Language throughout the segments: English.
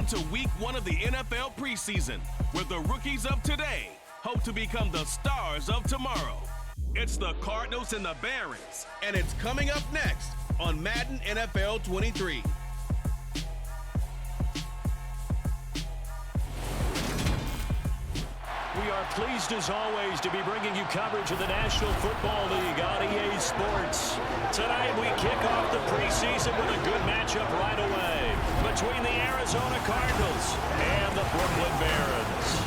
Welcome to week 1 of the NFL preseason, where the rookies of today hope to become the stars of tomorrow. It's the Cardinals and the Barons, and it's coming up next on Madden NFL 23. We are pleased as always to be bringing you coverage of the National Football League on EA Sports. Tonight we kick off the preseason with a good matchup right away between the Arizona Cardinals and the Brooklyn Barons.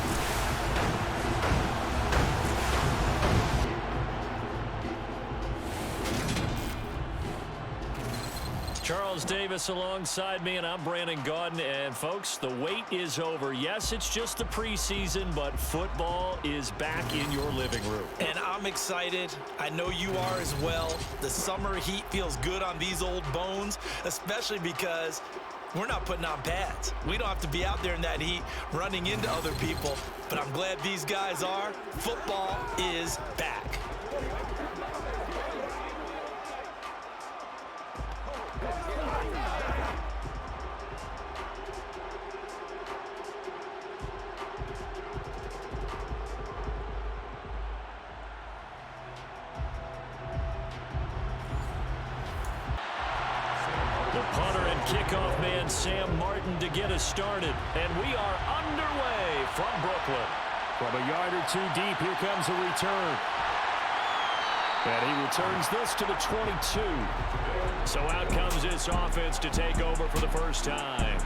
Charles Davis alongside me, and I'm Brandon Gaudin. And folks, the wait is over. Yes, it's just the preseason, but football is back in your living room. And I'm excited. I know you are as well. The summer heat feels good on these old bones, especially because we're not putting on pads. We don't have to be out there in that heat running into other people. But I'm glad these guys are. Football is back. Kickoff man Sam Martin to get us started. And we are underway from Brooklyn. From a yard or two deep, here comes a return. And he returns this to the 22. So out comes this offense to take over for the first time.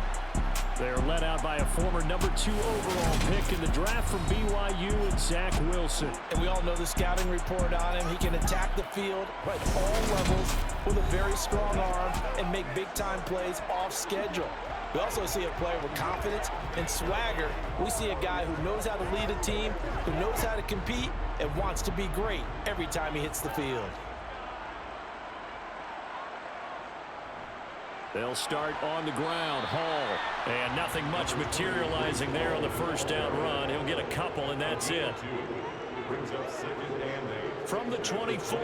They're led out by a former number 2 overall pick in the draft from BYU and Zach Wilson. And we all know the scouting report on him. He can attack the field at all levels with a very strong arm and make big-time plays off schedule. We also see a player with confidence and swagger. We see a guy who knows how to lead a team, who knows how to compete, and wants to be great every time he hits the field. They'll start on the ground. Hall. And nothing much materializing there on the first down run. He'll get a couple, and that's it. From the 24,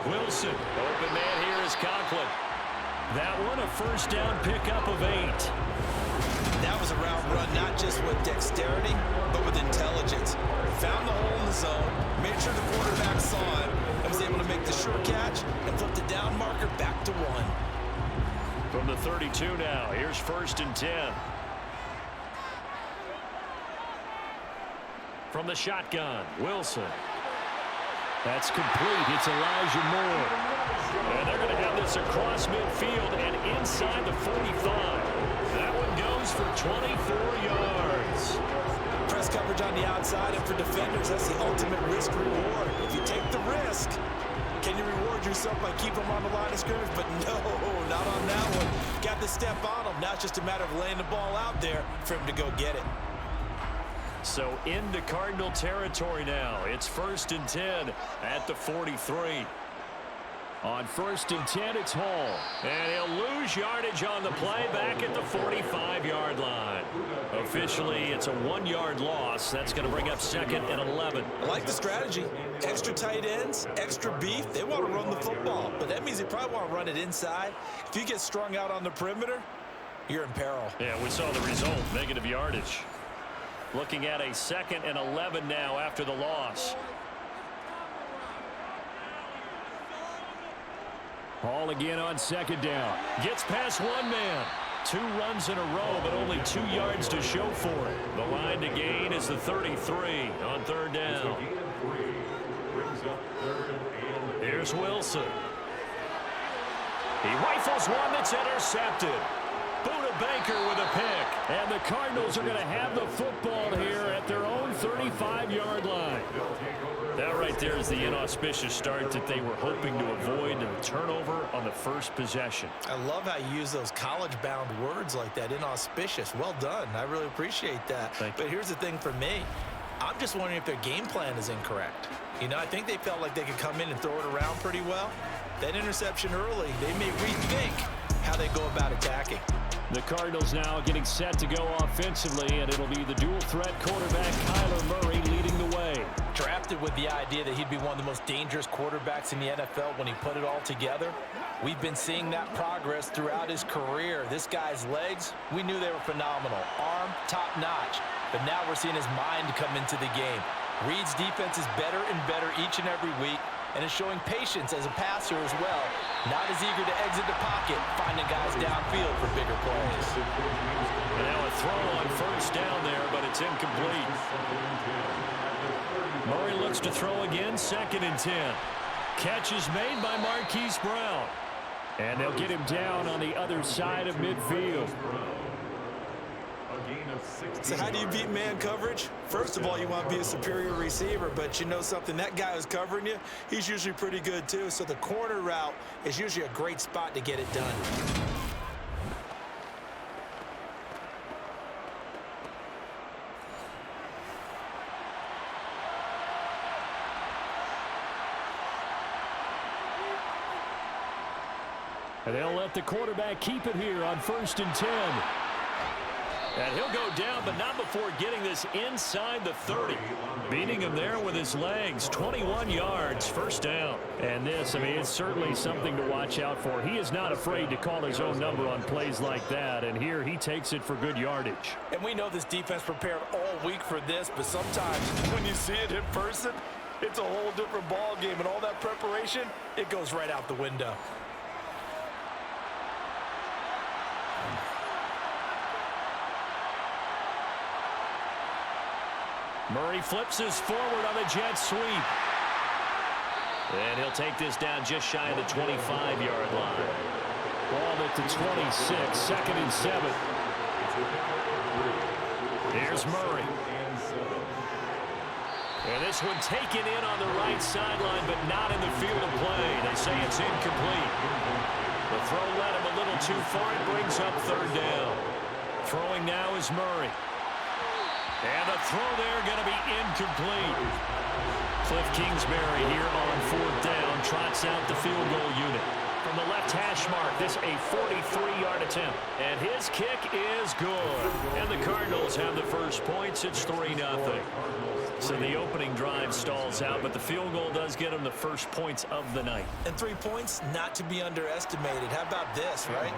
Wilson. Open man here is Conklin. That one a first down pickup of 8. That was a route run not just with dexterity, but with intelligence. Found the hole in the zone, made sure the quarterback saw it, and was able to make the sure catch and flip the down marker back to 1. From the 32 now, here's 1st and 10. From the shotgun, Wilson. That's complete. It's Elijah Moore. And they're going to have this across midfield and inside the 45. That one goes for 24 yards. Press coverage on the outside, and for defenders, that's the ultimate risk reward. If you take the risk, can you reward yourself by keeping them on the line of scrimmage? But no, not on that one. Got the step on him. Now it's just a matter of laying the ball out there for him to go get it. So into Cardinal territory now. It's 1st and 10 at the 43. On 1st and 10, it's Hall. And he'll lose yardage on the play back at the 45-yard line. Officially, it's a 1-yard loss. That's going to bring up 2nd and 11. I like the strategy. Extra tight ends, extra beef. They want to run the football, but that means they probably want to run it inside. If you get strung out on the perimeter, you're in peril. Yeah, we saw the result, negative yardage. Looking at a 2nd and 11 now after the loss. Hall again on 2nd down. Gets past one man. 2 runs in a row, but only 2 yards to show for it. The line to gain is the 33 on 3rd down. Here's Wilson. He rifles one that's intercepted. Buda Baker with a pick. And the Cardinals are going to have the football here at their own 35-yard line. That right there is the inauspicious start that they were hoping to avoid, and a turnover on the first possession. I love how you use those college-bound words like that, inauspicious. Well done. I really appreciate that. But here's the thing for me. I'm just wondering if their game plan is incorrect. You know, I think they felt like they could come in and throw it around pretty well. That interception early, they may rethink how they go about attacking. The Cardinals now getting set to go offensively, and it'll be the dual-threat quarterback Kyler Murray leading the way. drafted with the idea that he'd be one of the most dangerous quarterbacks in the NFL when he put it all together. We've been seeing that progress throughout his career. This guy's legs, we knew they were phenomenal. Arm, top-notch. But now we're seeing his mind come into the game. Reed's defense is better and better each and every week, and is showing patience as a passer as well. Not as eager to exit the pocket, finding guys downfield for bigger plays. And now a throw on first down there, but it's incomplete. Murray looks to throw again, 2nd and 10. Catch is made by Marquise Brown. And they'll get him down on the other side of midfield. So how do you beat man coverage? First of all, you want to be a superior receiver, but you know something, that guy who's covering you, he's usually pretty good too. So the corner route is usually a great spot to get it done. And they'll let the quarterback keep it here on 1st and 10. And he'll go down, but not before getting this inside the 30. Beating him there with his legs. 21 yards, 1st down. And this, I mean, it's certainly something to watch out for. He is not afraid to call his own number on plays like that. And here he takes it for good yardage. And we know this defense prepared all week for this, but sometimes when you see it in person, it's a whole different ball game. And all that preparation, it goes right out the window. Murray flips this forward on the jet sweep. And he'll take this down just shy of the 25-yard line. Ball at the 26, 2nd and 7. Here's Murray. And this one taken in on the right sideline, but not in the field of play. They say it's incomplete. The throw led him a little too far. It brings up 3rd down. Throwing now is Murray. And the throw there going to be incomplete. Cliff Kingsbury here on 4th down. Trots out the field goal unit. From the left hash mark, this a 43-yard attempt. And his kick is good. And the Cardinals have the first points. It's 3-0. So the opening drive stalls out, but the field goal does get them the first points of the night. And 3 points, not to be underestimated. How about this, right?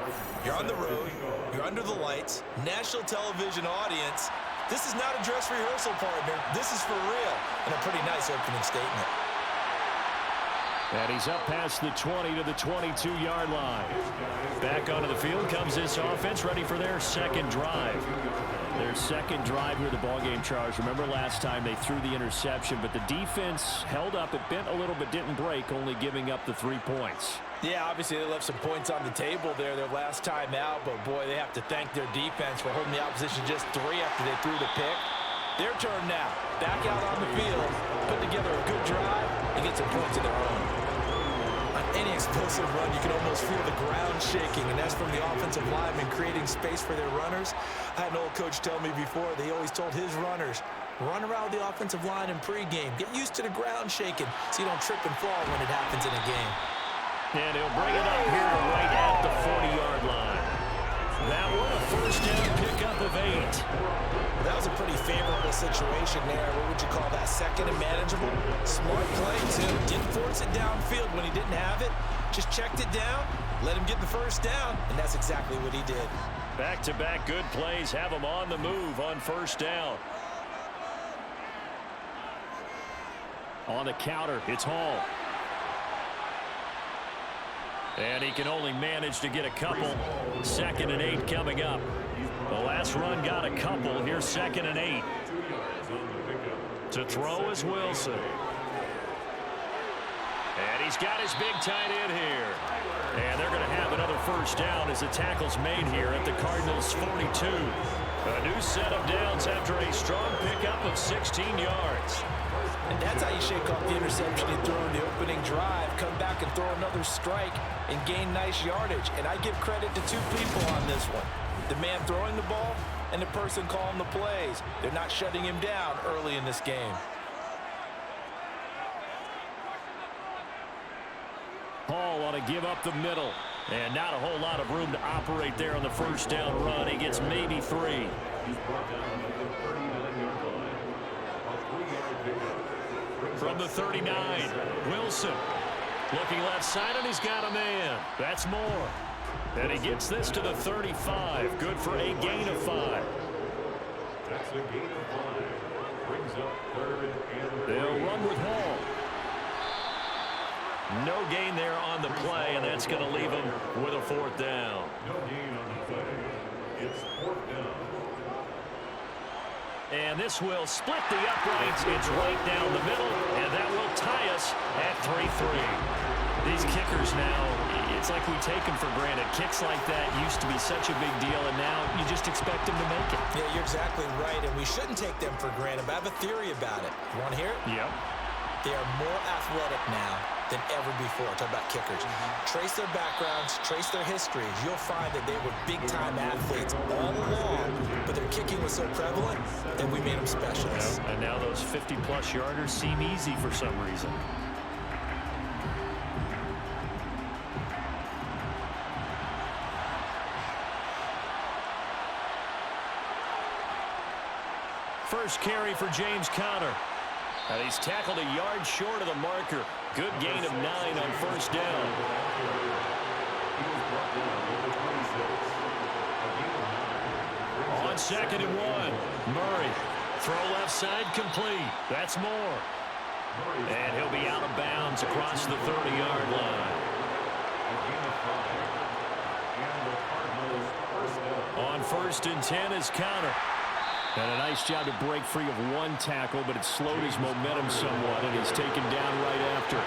You're on the road. You're under the lights. National television audience. This is not a dress rehearsal, partner. This is for real. And a pretty nice opening statement. And he's up past the 20 to the 22-yard line. Back onto the field comes this offense, ready for their 2nd drive. Their 2nd drive here, the ballgame, Charles. Remember last time they threw the interception, but the defense held up. It bent a little but didn't break, only giving up the 3 points. Yeah, obviously they left some points on the table there their last time out, but boy, they have to thank their defense for holding the opposition just 3 after they threw the pick. Their turn now. Back out on the field, put together a good drive, and get some points of their own. On any explosive run, you can almost feel the ground shaking, and that's from the offensive linemen creating space for their runners. I had an old coach tell me before, they always told his runners, run around the offensive line in pregame. Get used to the ground shaking so you don't trip and fall when it happens in a game. And he'll bring it up here right at the 40-yard line. That one, a 1st down pickup of 8. Well, that was a pretty favorable situation there. What would you call that? 2nd and manageable? Smart play, too. Didn't force it downfield when he didn't have it. Just checked it down, let him get the 1st down, and that's exactly what he did. Back-to-back good plays have him on the move on 1st down. On the counter, it's Hall. And he can only manage to get a couple. 2nd and 8 coming up. The last run got a couple. Here's 2nd and 8. To throw is Wilson. And he's got his big tight end here. And they're going to have another 1st down as the tackle's made here at the Cardinals' 42. A new set of downs after a strong pickup of 16 yards. And that's how you shake off the interception you throw in the opening drive. Come back and throw another strike and gain nice yardage. And I give credit to 2 people on this one. The man throwing the ball and the person calling the plays. They're not shutting him down early in this game. Hall ought to give up the middle. And not a whole lot of room to operate there on the 1st down run. He gets maybe 3. From the 39, Wilson. Looking left side, and he's got a man. That's Moore. And he gets this to the 35. Good for a gain of 5. That's a gain of 5. Brings up 3rd and 3. They'll run with Hall. No gain there on the play, and that's going to leave him with a 4th down. No gain on the play. It's 4th down. And this will split the uprights. It's right down the middle, and that will tie us at 3-3. These kickers now, it's like we take them for granted. Kicks like that used to be such a big deal, and now you just expect them to make it. Yeah, you're exactly right, and we shouldn't take them for granted, but I have a theory about it. You want to hear it? Yep. They are more athletic now than ever before. Talk about kickers. Trace their backgrounds, trace their histories. You'll find that they were big-time athletes all along, but their kicking was so prevalent that we made them specialists. And now those 50-plus yarders seem easy for some reason. First carry for James Conner. And he's tackled a yard short of the marker. Good gain of 9 on 1st down. On 2nd and 1, Murray. Throw left side complete. That's Moore. And he'll be out of bounds across the 30-yard line. On 1st and 10 is Conner. And a nice job to break free of one tackle, but it slowed his momentum somewhat, and he's taken down right after.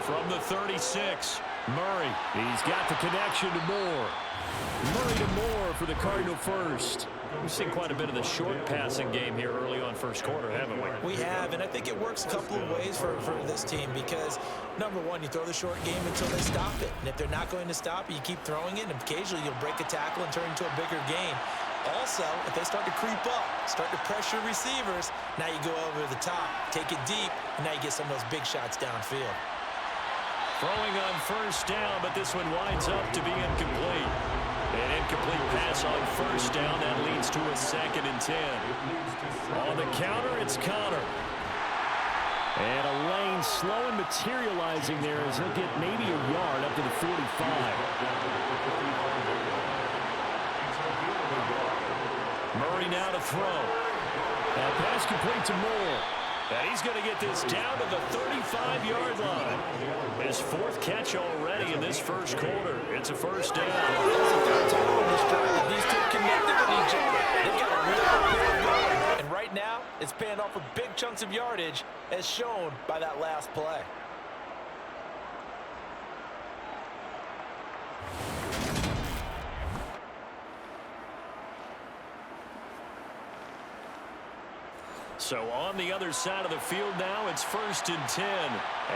From the 36, Murray. He's got the connection to Moore. Murray to Moore for the Cardinal first. We've seen quite a bit of the short passing game here early on first quarter, haven't we? We have, and I think it works a couple of ways for this team because, number one, you throw the short game until they stop it. And if they're not going to stop it, you keep throwing it, and occasionally you'll break a tackle and turn it into a bigger game. Also, if they start to creep up, start to pressure receivers, now you go over the top, take it deep, and now you get some of those big shots downfield. Throwing on 1st down, but this one winds up to be incomplete. An incomplete pass on 1st down. That leads to a 2nd and 10. On the counter, it's Conner. And a lane slow and materializing there as he'll get maybe a yard up to the 45. Murray now to throw. That pass complete to Moore. And he's going to get this down to the 35-yard line. His 4th catch already in this first quarter. It's a 1st down. These two connected with each other. They've got a real good going. And right now, it's paying off for big chunks of yardage, as shown by that last play. So on the other side of the field now, it's 1st and 10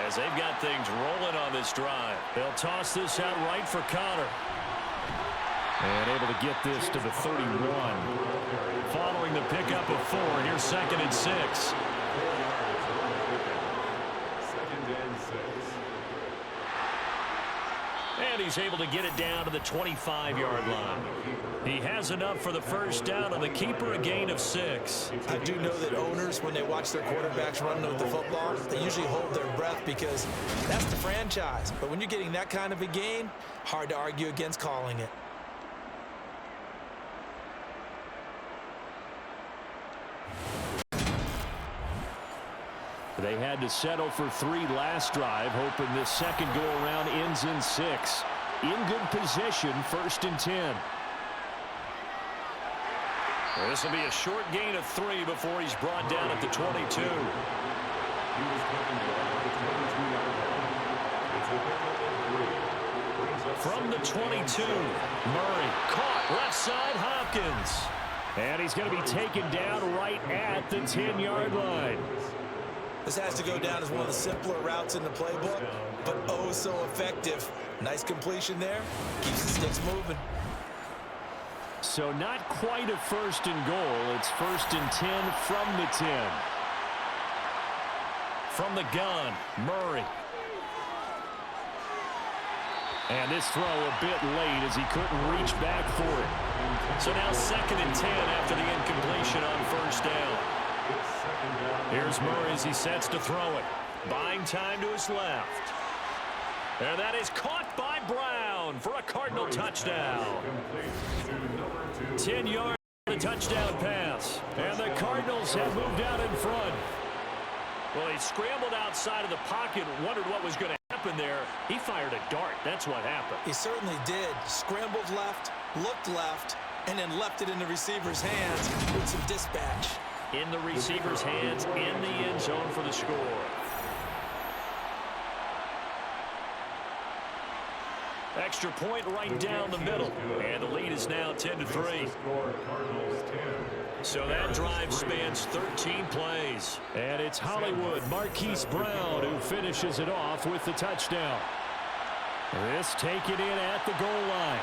as they've got things rolling on this drive. They'll toss this out right for Conner. And able to get this to the 31. Following the pickup of 4, and here's 2nd and 6. 2nd and 6. And he's able to get it down to the 25-yard line. He has enough for the 1st down on the keeper, a gain of 6. I do know that owners, when they watch their quarterbacks run with the football, they usually hold their breath because that's the franchise. But when you're getting that kind of a gain, hard to argue against calling it. They had to settle for 3 last drive, hoping this second go-around ends in 6. In good position, 1st and 10. This will be a short gain of 3 before he's brought down at the 22. From the 22, Murray caught left side, Hopkins. And he's going to be taken down right at the 10-yard line. This has to go down as one of the simpler routes in the playbook, but oh so effective. Nice completion there. Keeps the sticks moving. So not quite a 1st and goal. It's 1st and 10 from the 10. From the gun, Murray. And this throw a bit late as he couldn't reach back for it. So now 2nd and 10 after the incompletion on 1st down. Here's Murray as he sets to throw it. Buying time to his left. And that is caught by Brown for a Cardinal touchdown. 10 yards for the touchdown pass. And the Cardinals have moved out in front. Well, he scrambled outside of the pocket, wondered what was going to happen there. He fired a dart. That's what happened. He certainly did. Scrambled left, looked left, and then left it in the receiver's hands with some dispatch. In the receiver's hands, in the end zone for the score. Extra point right down the middle. And the lead is now 10-3. So that drive spans 13 plays. And it's Hollywood, Marquise Brown, who finishes it off with the touchdown. This taken in at the goal line.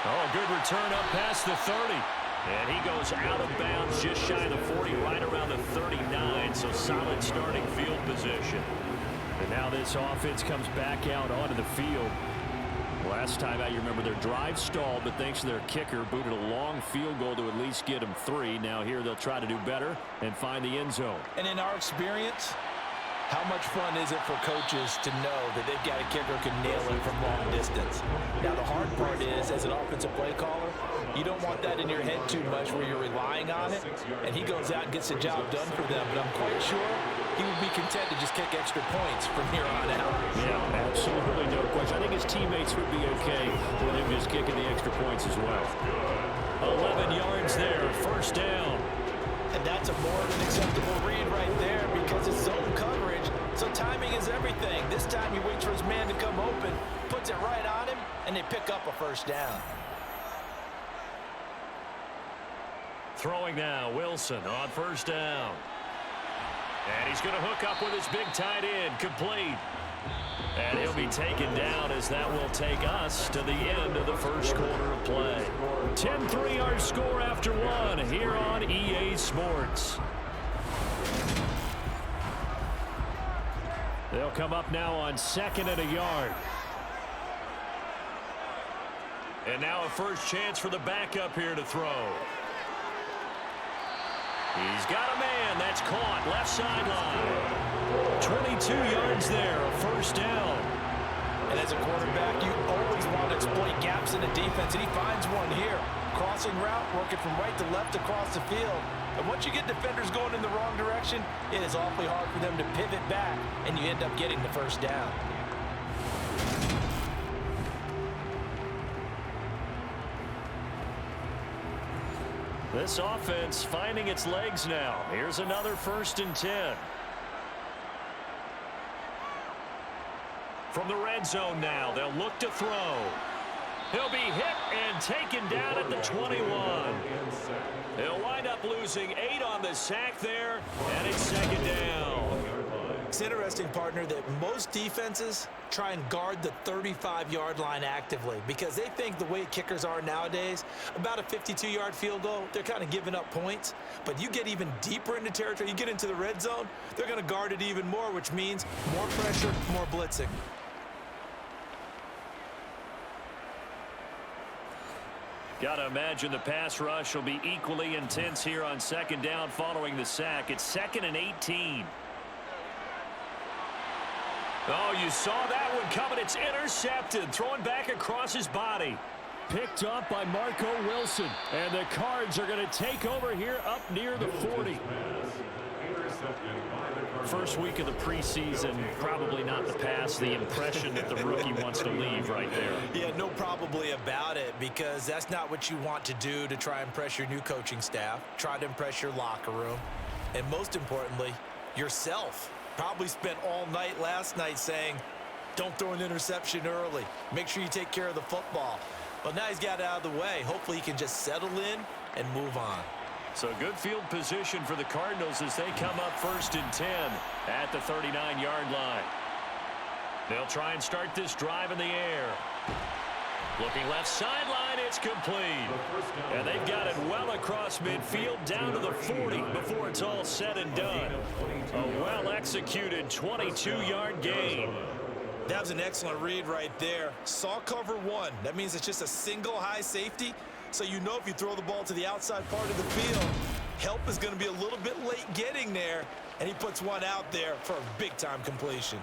Oh, good return up past the 30. And he goes out of bounds just shy of the 40, right around the 39. So solid starting field position. And now this offense comes back out onto the field. Last time out, you remember their drive stalled, but thanks to their kicker, booted a long field goal to at least get them 3. Now here they'll try to do better and find the end zone. And in our experience, how much fun is it for coaches to know that they've got a kicker who can nail it from long distance? Now, the hard part is, as an offensive play caller, you don't want that in your head too much where you're relying on it, and he goes out and gets the job done for them. But I'm quite sure he would be content to just kick extra points from here on out. Yeah, absolutely no question. I think his teammates would be okay with him just kicking the extra points as well. 11 yards there, first down. And that's a more than acceptable read right there because it's zone coverage, so timing is everything. This time he waits for his man to come open, puts it right on him, and they pick up a first down. Throwing now, Wilson on first down. And he's going to hook up with his big tight end, complete. And he'll be taken down as that will take us to the end of the first quarter of play. 10-3 our score after one here on EA Sports. They'll come up now on 2nd and a yard. And now a first chance for the backup here to throw. He's got a man. That's caught. Left sideline. 22 yards there. A first down. And as a quarterback, you always want to exploit gaps in the defense, and he finds one here. Crossing route, working from right to left across the field. And once you get defenders going in the wrong direction, it is awfully hard for them to pivot back, and you end up getting the first down. This offense finding its legs now. Here's another 1st and 10. From the red zone now, they'll look to throw. He'll be hit and taken down at the 21. He'll wind up losing 8 on the sack there, and it's 2nd down. It's interesting, partner, that most defenses try and guard the 35-yard line actively because they think the way kickers are nowadays, about a 52-yard field goal, they're kind of giving up points. But you get even deeper into territory, you get into the red zone, they're going to guard it even more, which means more pressure, more blitzing. Got to imagine the pass rush will be equally intense here on 2nd down following the sack. It's 2nd and 18. Oh, you saw that one coming. It's intercepted. Throwing back across his body. Picked up by Marco Wilson. And the Cards are going to take over here up near the 40. First week of the preseason, probably not the pass, the impression that the rookie wants to leave right there. Yeah, no probably about it, because that's not what you want to do to try and impress your new coaching staff, try to impress your locker room, and most importantly, yourself. Probably spent all night last night saying, don't throw an interception early. Make sure you take care of the football. Well, now he's got it out of the way. Hopefully he can just settle in and move on. So good field position for the Cardinals as they come up 1st and 10 at the 39-yard line. They'll try and start this drive in the air. Looking left sideline, it's complete. And they've got it well across midfield down to the 40 before it's all said and done. A well-executed 22-yard gain. That was an excellent read right there. Saw cover 1. That means it's just a single high safety. So you know if you throw the ball to the outside part of the field, help is going to be a little bit late getting there, and he puts one out there for a big-time completion.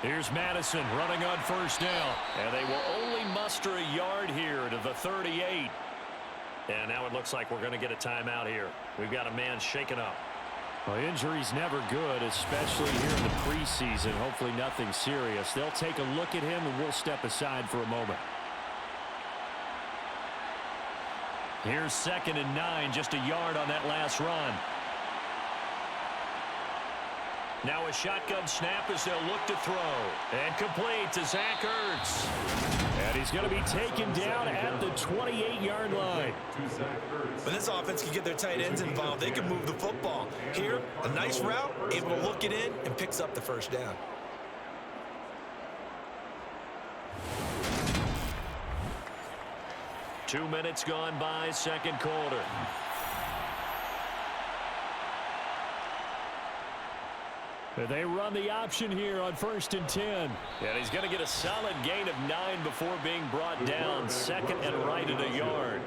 Here's Madison running on first down. And they will only muster a yard here to the 38. And now it looks like we're going to get a timeout here. We've got a man shaken up. Well, injury's never good, especially here in the preseason. Hopefully nothing serious. They'll take a look at him, and we'll step aside for a moment. Here's 2nd and 9, just a yard on that last run. Now a shotgun snap as they'll look to throw. And complete to Zach Ertz. And he's going to be taken down at the 28-yard line. When this offense can get their tight ends involved, they can move the football. Here, a nice route, able to look it in, and picks up the first down. Two minutes gone by, second quarter. They run the option here on 1st and 10. And he's going to get a solid gain of 9 before being brought down. 2nd and right at a yard.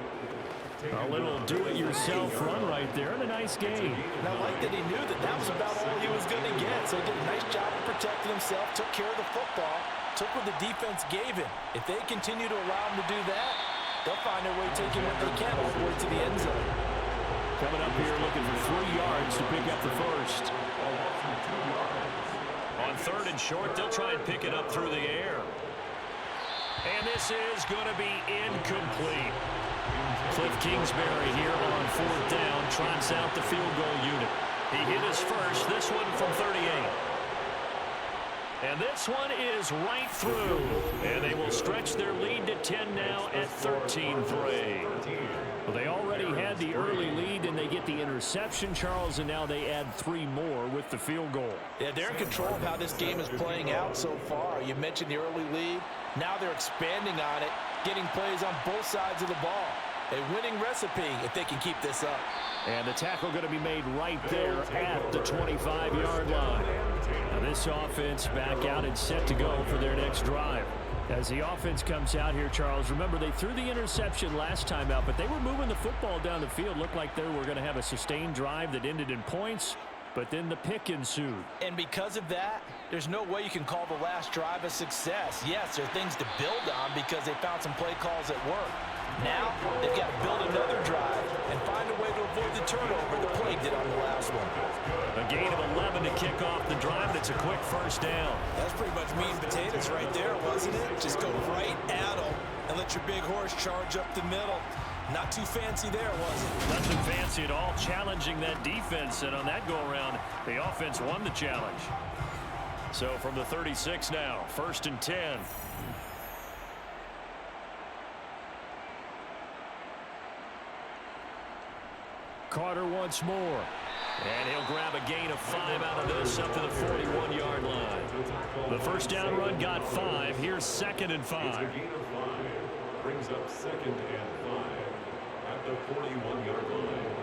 A little do-it-yourself run right there, and a nice gain. And I like that he knew that that was about all he was going to get. So he did a nice job of protecting himself, took care of the football, took what the defense gave him. If they continue to allow him to do that, they'll find their way taking what they can all the way to the end zone. Coming up here looking for 3 yards to pick up the first. On 3rd and short, they'll try and pick it up through the air. And this is going to be incomplete. Cliff Kingsbury here on 4th down trots out the field goal unit. He hit his first, this one from 38. And this one is right through. And they will stretch their lead to 10 now at 13-3. Well, they already had the early lead, and they get the interception, Charles, and now they add 3 more with the field goal. Yeah, they're in control of how this game is playing out so far. You mentioned the early lead. Now they're expanding on it, getting plays on both sides of the ball. A winning recipe if they can keep this up. And the tackle going to be made right there at the 25-yard line. Now this offense back out and set to go for their next drive. As the offense comes out here, Charles, remember they threw the interception last time out, but they were moving the football down the field. Looked like they were going to have a sustained drive that ended in points, but then the pick ensued. And because of that, there's no way you can call the last drive a success. Yes, there are things to build on because they found some play calls that work. Now, they've got to build another drive and find a way to avoid the turnover the play did on the last one. A gain of 11 to kick off the drive, and it's a quick first down. That's pretty much meat and potatoes right there, wasn't it? Just go right at them and let your big horse charge up the middle. Not too fancy there, was it? Nothing fancy at all, challenging that defense, and on that go-around, the offense won the challenge. So from the 36 now, 1st and 10. Carter once more. And he'll grab a gain of 5 out of this up to the 41-yard line. The first down run got 5. Here's 2nd and 5. Brings up 2nd and 5 at the 41-yard line.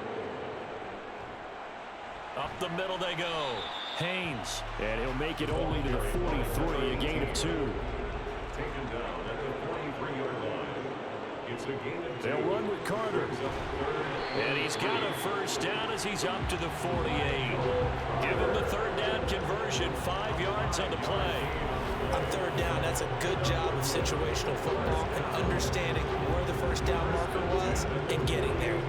Up the middle they go. Haynes. And he'll make it only to the 43, a gain of 2. Taken down at the 43-yard line. It's a gain of 2. They'll run with Carter. And he's got a first down as he's up to the 48. Give him the 3rd down conversion, 5 yards on the play. On 3rd down, that's a good job of situational football and understanding where the first down marker was and getting there.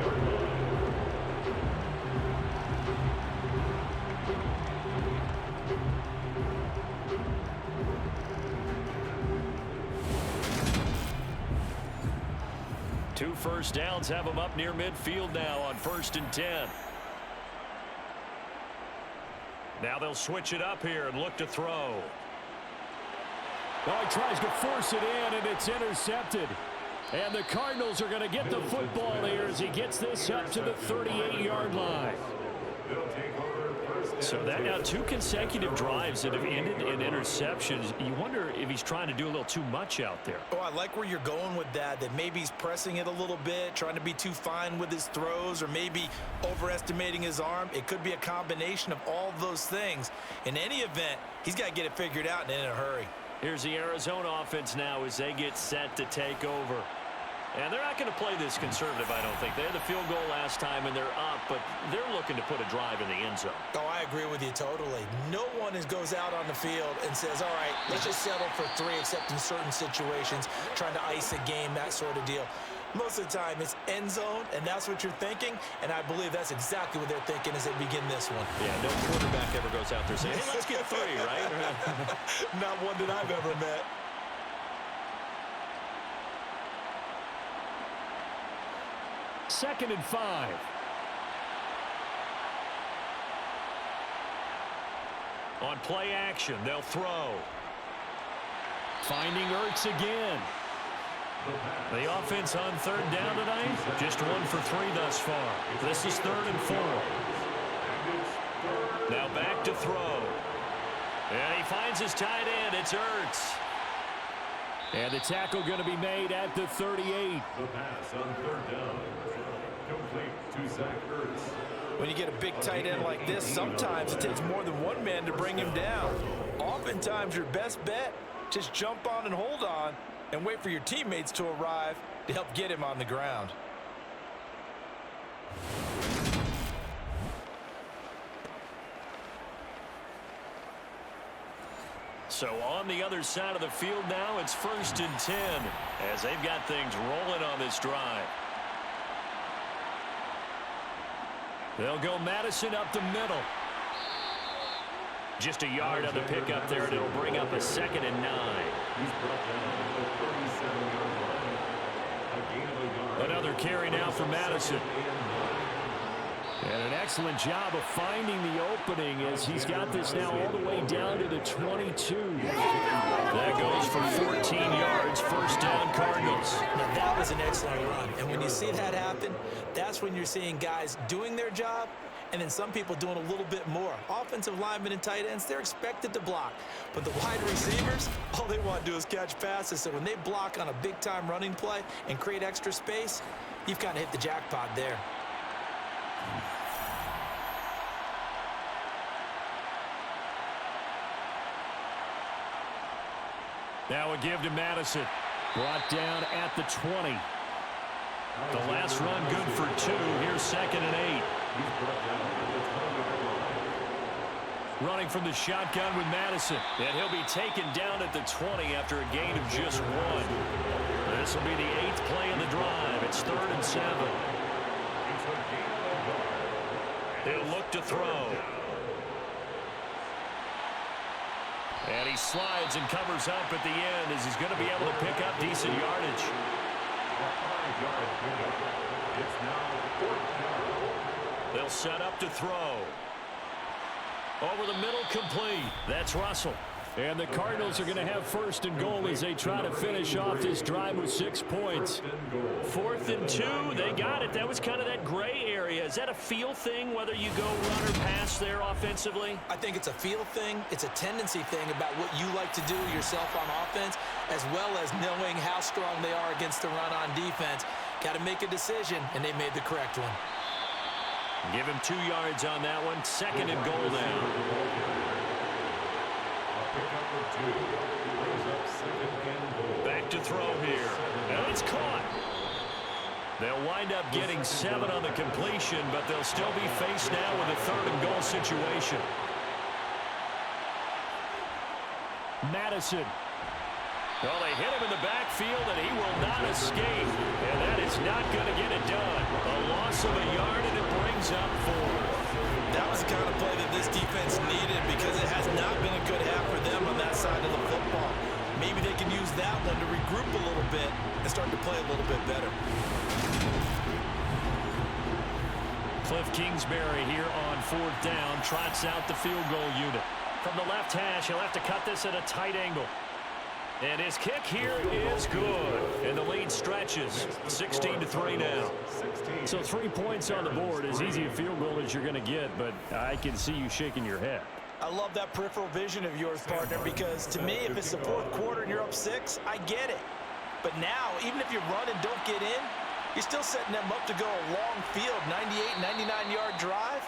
Two first downs have him up near midfield now on 1st and 10. Now they'll switch it up here and look to throw. Oh, he tries to force it in, and it's intercepted. And the Cardinals are going to get the football here as he gets this up to the 38-yard line. So that now 2 consecutive drives that have ended in interceptions. You wonder if he's trying to do a little too much out there. Oh, I like where you're going with that maybe he's pressing it a little bit, trying to be too fine with his throws, or maybe overestimating his arm. It could be a combination of all those things. In any event, he's got to get it figured out and in a hurry. Here's the Arizona offense now as they get set to take over. And they're not going to play this conservative, I don't think. They had the field goal last time, and they're up, but they're looking to put a drive in the end zone. Oh, I agree with you totally. No one goes out on the field and says, all right, let's just settle for 3, except in certain situations, trying to ice a game, that sort of deal. Most of the time, it's end zone, and that's what you're thinking, and I believe that's exactly what they're thinking as they begin this one. Yeah, no quarterback ever goes out there saying, hey, let's get 3, right? Not one that I've ever met. Second and 5. On play action, they'll throw. Finding Ertz again. The offense on third down tonight, just 1 for 3 thus far. This is 3rd and 4. Now back to throw. And he finds his tight end. It's Ertz. And the tackle going to be made at the 38. The pass on 3rd down. Complete to Zach Ertz. When you get a big tight end like this, sometimes it takes more than one man to bring him down. Oftentimes, your best bet, just jump on and hold on and wait for your teammates to arrive to help get him on the ground. So on the other side of the field now, it's 1st and 10 as they've got things rolling on this drive. They'll go Madison up the middle. Just a yard on the pickup there, and it'll bring up a 2nd and 9. Another carry now for Madison. And an excellent job of finding the opening as he's got this now all the way down to the 22. That goes for 14 yards, 1st down Cardinals. Now that was an excellent run. And when you see that happen, that's when you're seeing guys doing their job and then some people doing a little bit more. Offensive linemen and tight ends, they're expected to block. But the wide receivers, all they want to do is catch passes. So when they block on a big-time running play and create extra space, you've kind of hit the jackpot there. Now a give to Madison. Brought down at the 20. The last run good for 2. Here's 2nd and 8. Running from the shotgun with Madison. And he'll be taken down at the 20 after a gain of just 1. This will be the 8th play of the drive. It's 3rd and 7. He'll look to throw. And he slides and covers up at the end as he's going to be able to pick up decent yardage. They'll set up to throw. Over the middle, complete. That's Russell. And the Cardinals are going to have 1st and goal as they try to finish off this drive with 6 points. 4th and 2, they got it. That was kind of that gray area. Is that a feel thing, whether you go run or pass there offensively? I think it's a feel thing. It's a tendency thing about what you like to do yourself on offense, as well as knowing how strong they are against the run on defense. Got to make a decision, and they made the correct one. Give him 2 yards on that one. 2nd and goal now. Back to throw here. And it's caught. They'll wind up getting 7 on the completion, but they'll still be faced now with a 3rd and goal situation. Madison. Well, they hit him in the backfield, and he will not escape. And that is not going to get it done. A loss of a yard, and it brings up 4. That was the kind of play that this defense needed because it has not been a good half for them on that side of the football. Maybe they can use that one to regroup a little bit and start to play a little bit better. Cliff Kingsbury here on 4th down, trots out the field goal unit. From the left hash, he'll have to cut this at a tight angle. And his kick here is good. And the lead stretches. 16-3 now. So 3 points on the board. As easy a field goal as you're going to get, but I can see you shaking your head. I love that peripheral vision of yours, partner, because to me, if it's the 4th quarter and you're up 6, I get it. But now, even if you run and don't get in, You're still setting them up to go a long field, 98, 99-yard drive.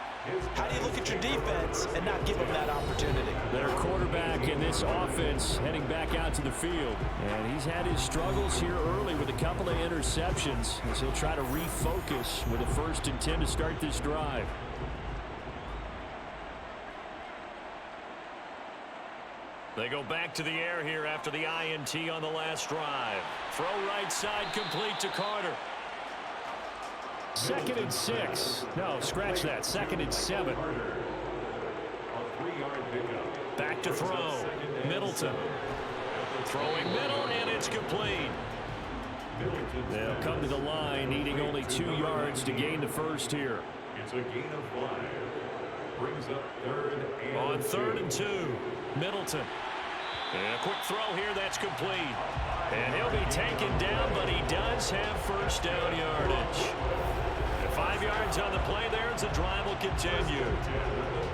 How do you look at your defense and not give them that opportunity? Their quarterback in this offense heading back out to the field. And he's had his struggles here early with a couple of interceptions as he'll try to refocus with a 1st and 10 to start this drive. They go back to the air here after the INT on the last drive. Throw right side complete to Carter. 2nd and 6. No, scratch that. 2nd and 7. Back to throw. Middleton. Throwing middle, and it's complete. They'll come to the line, needing only 2 yards to gain the first here. It's a gain of 5. Brings up 3rd and on 3rd and 2. Middleton. And a quick throw here, that's complete. And he'll be taken down, but he does have 1st down yardage. 5 yards on the play there as the drive will continue.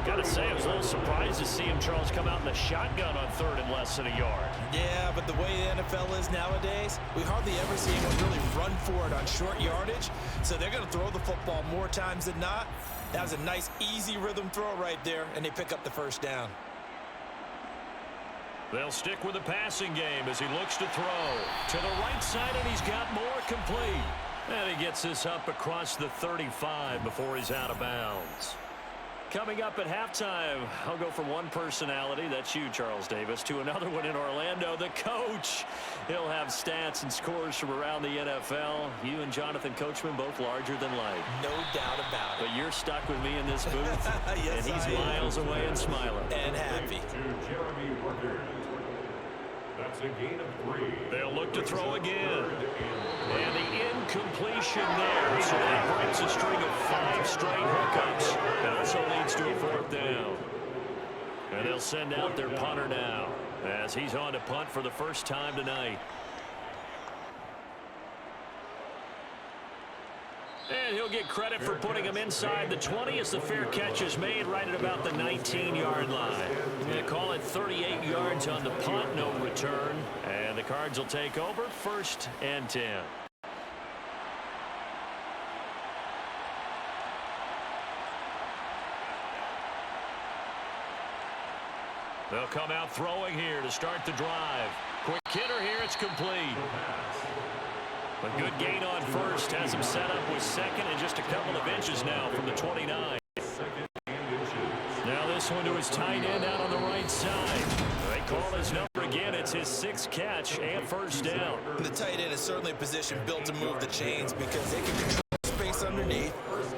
Got to say, I was a little surprised to see him, Charles, come out in the shotgun on 3rd and less than a yard. Yeah, but the way the NFL is nowadays, we hardly ever see anyone really run for it on short yardage. So they're going to throw the football more times than not. That was a nice, easy rhythm throw right there, and they pick up the 1st down. They'll stick with the passing game as he looks to throw. To the right side, and he's got more complete. And he gets this up across the 35 before he's out of bounds. Coming up at halftime, I'll go from one personality, that's you, Charles Davis, to another one in Orlando, the coach. He'll have stats and scores from around the NFL. You and Jonathan Coachman both larger than life. No doubt about it. But you're stuck with me in this booth, yes, and he's miles away and smiling. And happy. To Jeremy Ruckert. That's a gain of 3. They'll look to throw again. And the incompletion there. So that breaks a string of 5 straight hookups. And also leads to a 4th down. And they'll send out their punter now as he's on to punt for the first time tonight. And he'll get credit for putting him inside the 20 as the fair catch is made right at about the 19-yard line. They call it 38 yards on the punt, no return. And the Cards will take over 1st and 10. They'll come out throwing here to start the drive. Quick hitter here, it's complete. A good gain on 1st, has him set up with 2nd and just a couple of inches now from the 29. Now this one to his tight end out on the right side. They call his number again. It's his 6th catch and 1st down. The tight end is certainly a position built to move the chains because they can control space underneath.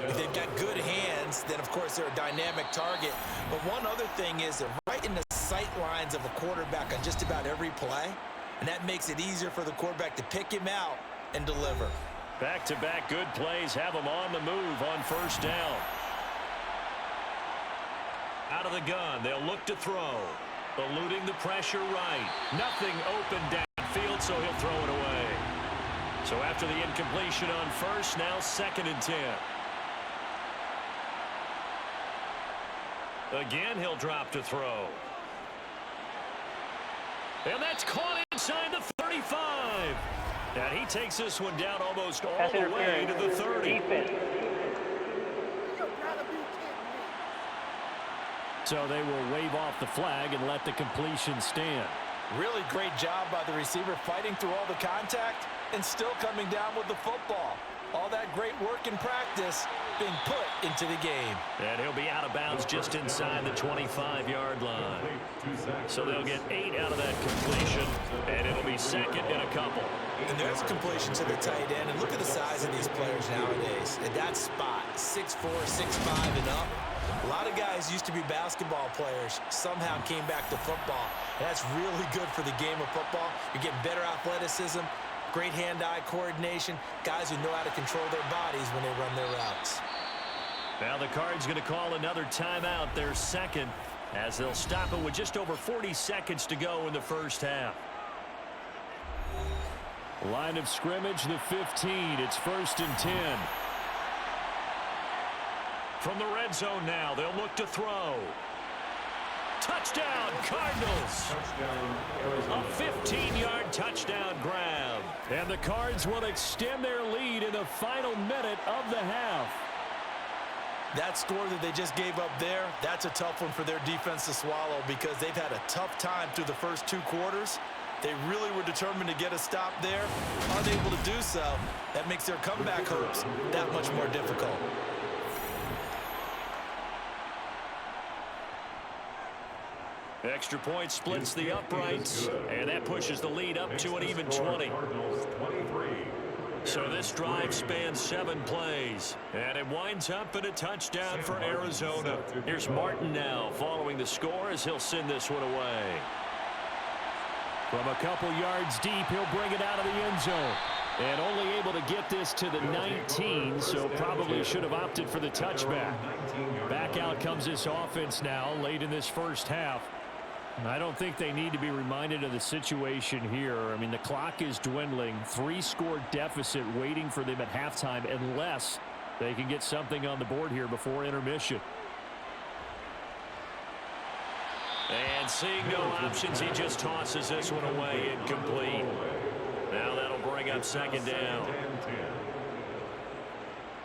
If they've got good hands, then of course they're a dynamic target. But one other thing is that right in the sight lines of a quarterback on just about every play, and that makes it easier for the quarterback to pick him out and deliver. Back-to-back good plays have him on the move on 1st down. Out of the gun, they'll look to throw. Eluding the pressure right. Nothing open downfield, so he'll throw it away. So after the incompletion on 1st, now 2nd and 10. Again, he'll drop to throw. And that's caught inside the 35. And he takes this one down almost all the way to the 30. So they will wave off the flag and let the completion stand. Really great job by the receiver fighting through all the contact and still coming down with the football. All that great work in practice being put into the game. And he'll be out of bounds just inside the 25-yard line. So they'll get 8 out of that completion, and it'll be 2nd and a couple. And there's a completion to the tight end. And look at the size of these players nowadays. At that spot, 6'4", 6'5", and up. A lot of guys used to be basketball players, somehow came back to football. And that's really good for the game of football. You're getting better athleticism, great hand-eye coordination, guys who know how to control their bodies when they run their routes. Now the Cards going to call another timeout, their 2nd, as they'll stop it with just over 40 seconds to go in the first half. Line of scrimmage, the 15. It's 1st and 10. From the red zone now, they'll look to throw. Touchdown, Cardinals. A 15-yard touchdown grab. And the Cards will extend their lead in the final minute of the half. That score that they just gave up there, that's a tough one for their defense to swallow because they've had a tough time through the first 2 quarters. They really were determined to get a stop there, unable to do so. That makes their comeback hopes that much more difficult. Extra point splits the uprights, and that pushes the lead up to an even 20. So this drive spans 7 plays, and it winds up in a touchdown for Arizona. Here's Martin now following the score as he'll send this one away. From a couple yards deep, he'll bring it out of the end zone. And only able to get this to the 19, so probably should have opted for the touchback. Back out comes this offense now late in this first half. I don't think they need to be reminded of the situation here. I mean, the clock is dwindling. 3-score deficit waiting for them at halftime unless they can get something on the board here before intermission. And seeing no options, he just tosses this one away incomplete. Now that'll bring up second down.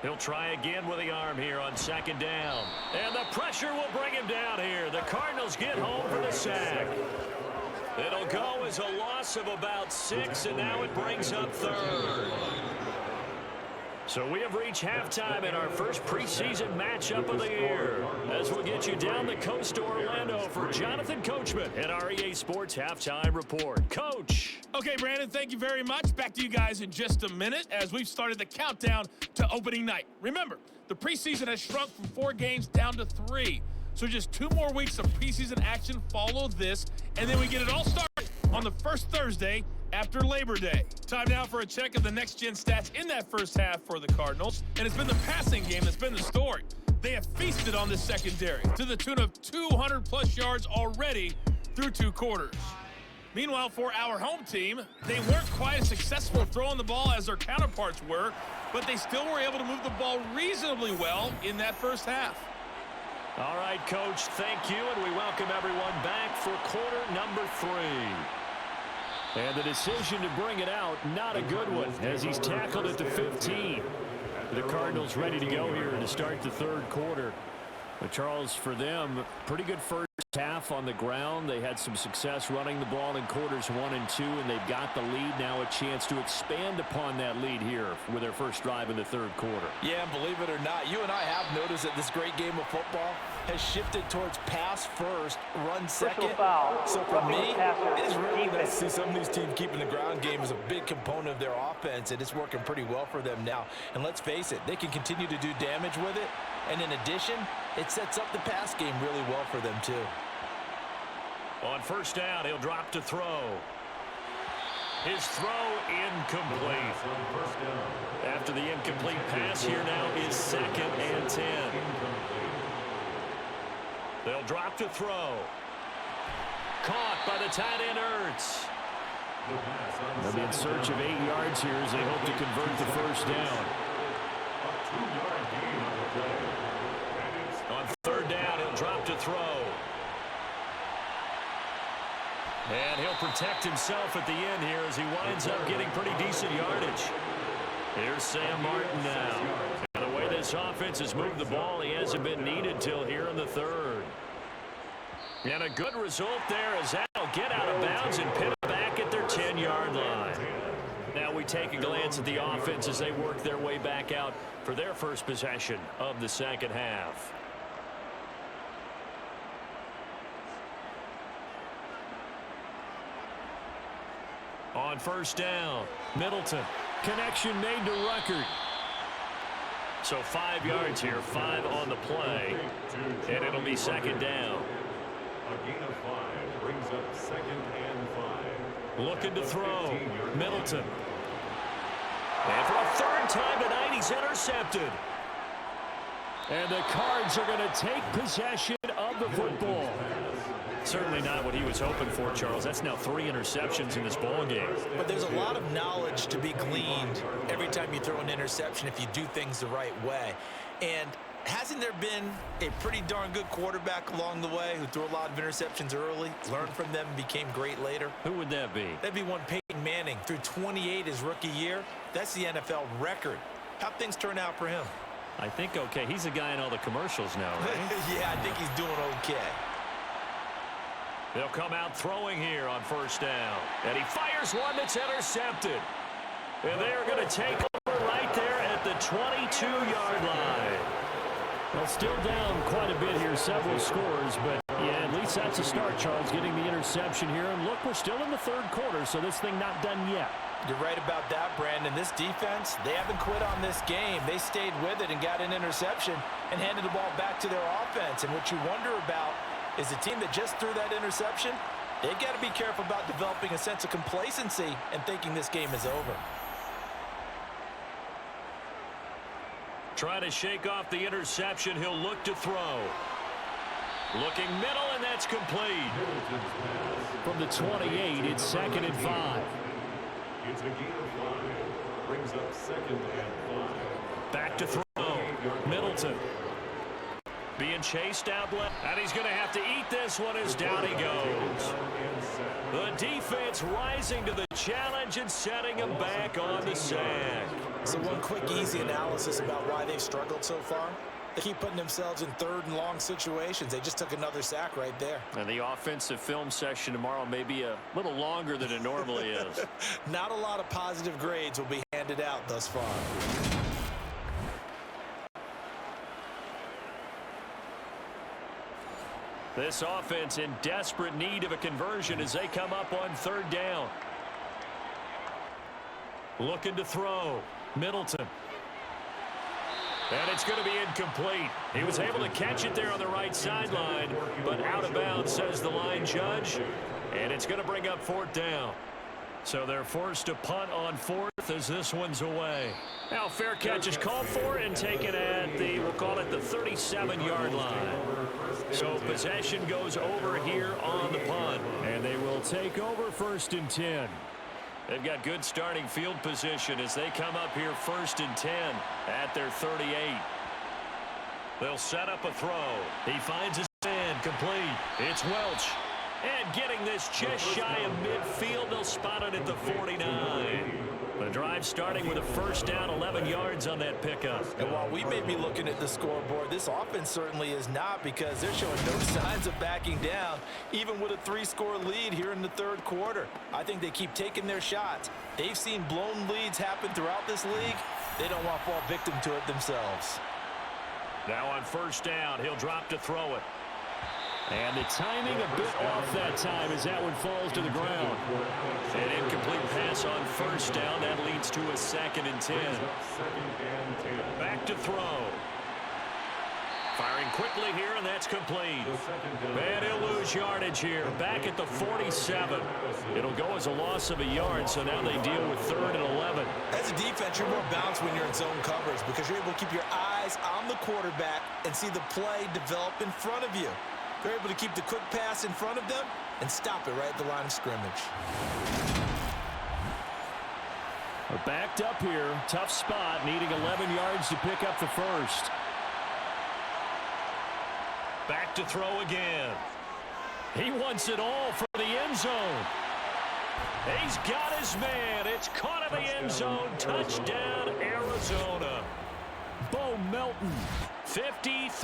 He'll try again with the arm here on second down. And the pressure will bring him down here. The Cardinals get home for the sack. It'll go as a loss of about 6, and now it brings up third. So we have reached halftime in our first preseason matchup of the year. As we'll get you down the coast to Orlando for Jonathan Coachman at our EA Sports Halftime Report. Coach. Okay, Brandon, thank you very much. Back to you guys in just a minute as we've started the countdown to opening night. Remember, the preseason has shrunk from 4 games down to 3. So just 2 more weeks of preseason action follow this, and then we get it all started on the first Thursday after Labor Day. Time now for a check of the next-gen stats in that first half for the Cardinals, and it's been the passing game that's been the story. They have feasted on this secondary to the tune of 200-plus yards already through 2 quarters. Meanwhile, for our home team, they weren't quite as successful throwing the ball as their counterparts were, but they still were able to move the ball reasonably well in that first half. All right, Coach, thank you, and we welcome everyone back for quarter number 3. And the decision to bring it out, not a good one, as he's tackled at the 15. The Cardinals ready to go here to start the third quarter. But Charles, for them, pretty good first half on the ground. They had some success running the ball in quarters 1 and 2, and they've got the lead now, a chance to expand upon that lead here with their first drive in the third quarter. Yeah, and believe it or not, you and I have noticed that this great game of football has shifted towards pass first, run second. So for me, it's really nice to see some of these teams keeping the ground game as a big component of their offense, and it's working pretty well for them now. And let's face it, they can continue to do damage with it, and in addition, it sets up the pass game really well for them too. On first down, he'll drop to throw. His throw incomplete. After the incomplete pass, here now is 2nd and 10. They'll drop to throw. Caught by the tight end, Ertz. They'll be in search of 8 yards here as they hope to convert the first down. On third down, he'll drop to throw. And he'll protect himself at the end here as he winds up getting pretty decent yardage. Here's Sam Martin now. And the way this offense has moved the ball, he hasn't been needed till here in the third. And a good result there as that'll get out of bounds and pin it back at their 10-yard line. Now we take a glance at the offense as they work their way back out for their first possession of the second half. On first down, Middleton. Connection made to Ruckert. So 5 yards here, 5 on the play. And it'll be second down. A gain of 5 brings up 2nd and 5. Looking to throw. Middleton. And for a third time tonight, he's intercepted. And the Cards are going to take possession of the football. Certainly not what he was hoping for, Charles. That's now 3 interceptions in this ball game. But there's a lot of knowledge to be gleaned every time you throw an interception if you do things the right way. And Hasn't there been a pretty darn good quarterback along the way who threw a lot of interceptions early, learned from them, and became great later? Who would that be? That'd be one Peyton Manning. Threw 28 his rookie year. That's the NFL record. How'd things turn out for him? I think okay. He's a guy in all the commercials now, right? Yeah, I think he's doing okay. They'll come out throwing here on first down. And he fires one that's intercepted. And they are going to take over right there at the 22-yard line. Well, still down quite a bit here, several scores, but yeah, at least that's a start, Charles, getting the interception here. And look, we're still in the third quarter, so this thing not done yet. You're right about that, Brandon. This defense, they haven't quit on this game. They stayed with it and got an interception and handed the ball back to their offense. And what you wonder about is the team that just threw that interception, they've got to be careful about developing a sense of complacency and thinking this game is over. Trying to shake off the interception. He'll look to throw. Looking middle, and that's complete. From the 28, it's 2nd and 5. It's a gain of 5. Brings up 2nd and 5. Back to throw. Middleton. Being chased out left. And he's going to have to eat this one as down he goes. The defense rising to the challenge and setting him back on the sack. So one quick, easy analysis about why they've struggled so far. They keep putting themselves in third and long situations. They just took another sack right there. And the offensive film session tomorrow may be a little longer than it normally is. Not a lot of positive grades will be handed out thus far. This offense in desperate need of a conversion as they come up on third down. Looking to throw. Middleton. And it's going to be incomplete. He was able to catch it there on the right sideline, but out of bounds, says the line judge. And it's going to bring up 4th down. So they're forced to punt on 4th as this one's away. Now fair catch is called for and taken at the, we'll call it the 37-yard line. So possession goes over here on the punt. And they will take over 1st and 10. They've got good starting field position as they come up here 1st and 10 at their 38. They'll set up a throw. He finds his man complete. It's Welch. And getting this just shy of midfield, they'll spot it at the 49. The drive starting with a first down, 11 yards on that pickup. And while we may be looking at the scoreboard, this offense certainly is not, because they're showing no signs of backing down, even with a 3-score lead here in the third quarter. I think they keep taking their shots. They've seen blown leads happen throughout this league. They don't want to fall victim to it themselves. Now on first down, he'll drop to throw it. And the timing a bit off that time as that one falls to the ground. An incomplete pass on first down. That leads to a 2nd and 10. Back to throw. Firing quickly here, and that's complete. And he'll lose yardage here. Back at the 47. It'll go as a loss of a yard, so now they deal with 3rd and 11. As a defense, you're more balanced when you're in zone coverage because you're able to keep your eyes on the quarterback and see the play develop in front of you. They're able to keep the quick pass in front of them and stop it right at the line of scrimmage. We're backed up here. Tough spot, needing 11 yards to pick up the first. Back to throw again. He wants it all for the end zone. He's got his man. It's caught in the end zone. Touchdown, Arizona. Bo Melton. 53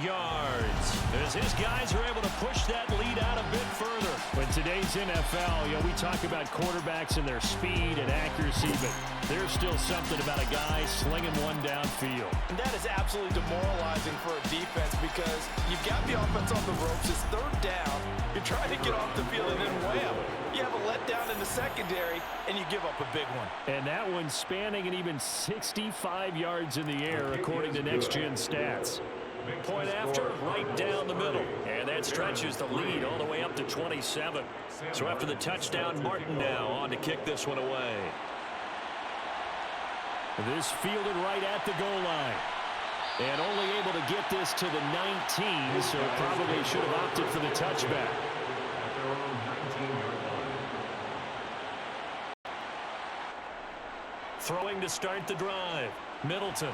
yards. As his guys are able to push that lead out a bit further. In today's NFL, we talk about quarterbacks and their speed and accuracy, but there's still something about a guy slinging one downfield. And that is absolutely demoralizing for a defense because you've got the offense on the ropes. It's third down. You're trying to get off the field and then wham. You have a letdown in the secondary, and you give up a big one. And that one spanning an even 65 yards in the air, according to Next Gen Stats. Point after, right down the middle. And that stretches the lead all the way up to 27. So after the touchdown, Martin now on to kick this one away. This fielded right at the goal line. And only able to get this to the 19, so probably should have opted for the touchback. Throwing to start the drive. Middleton.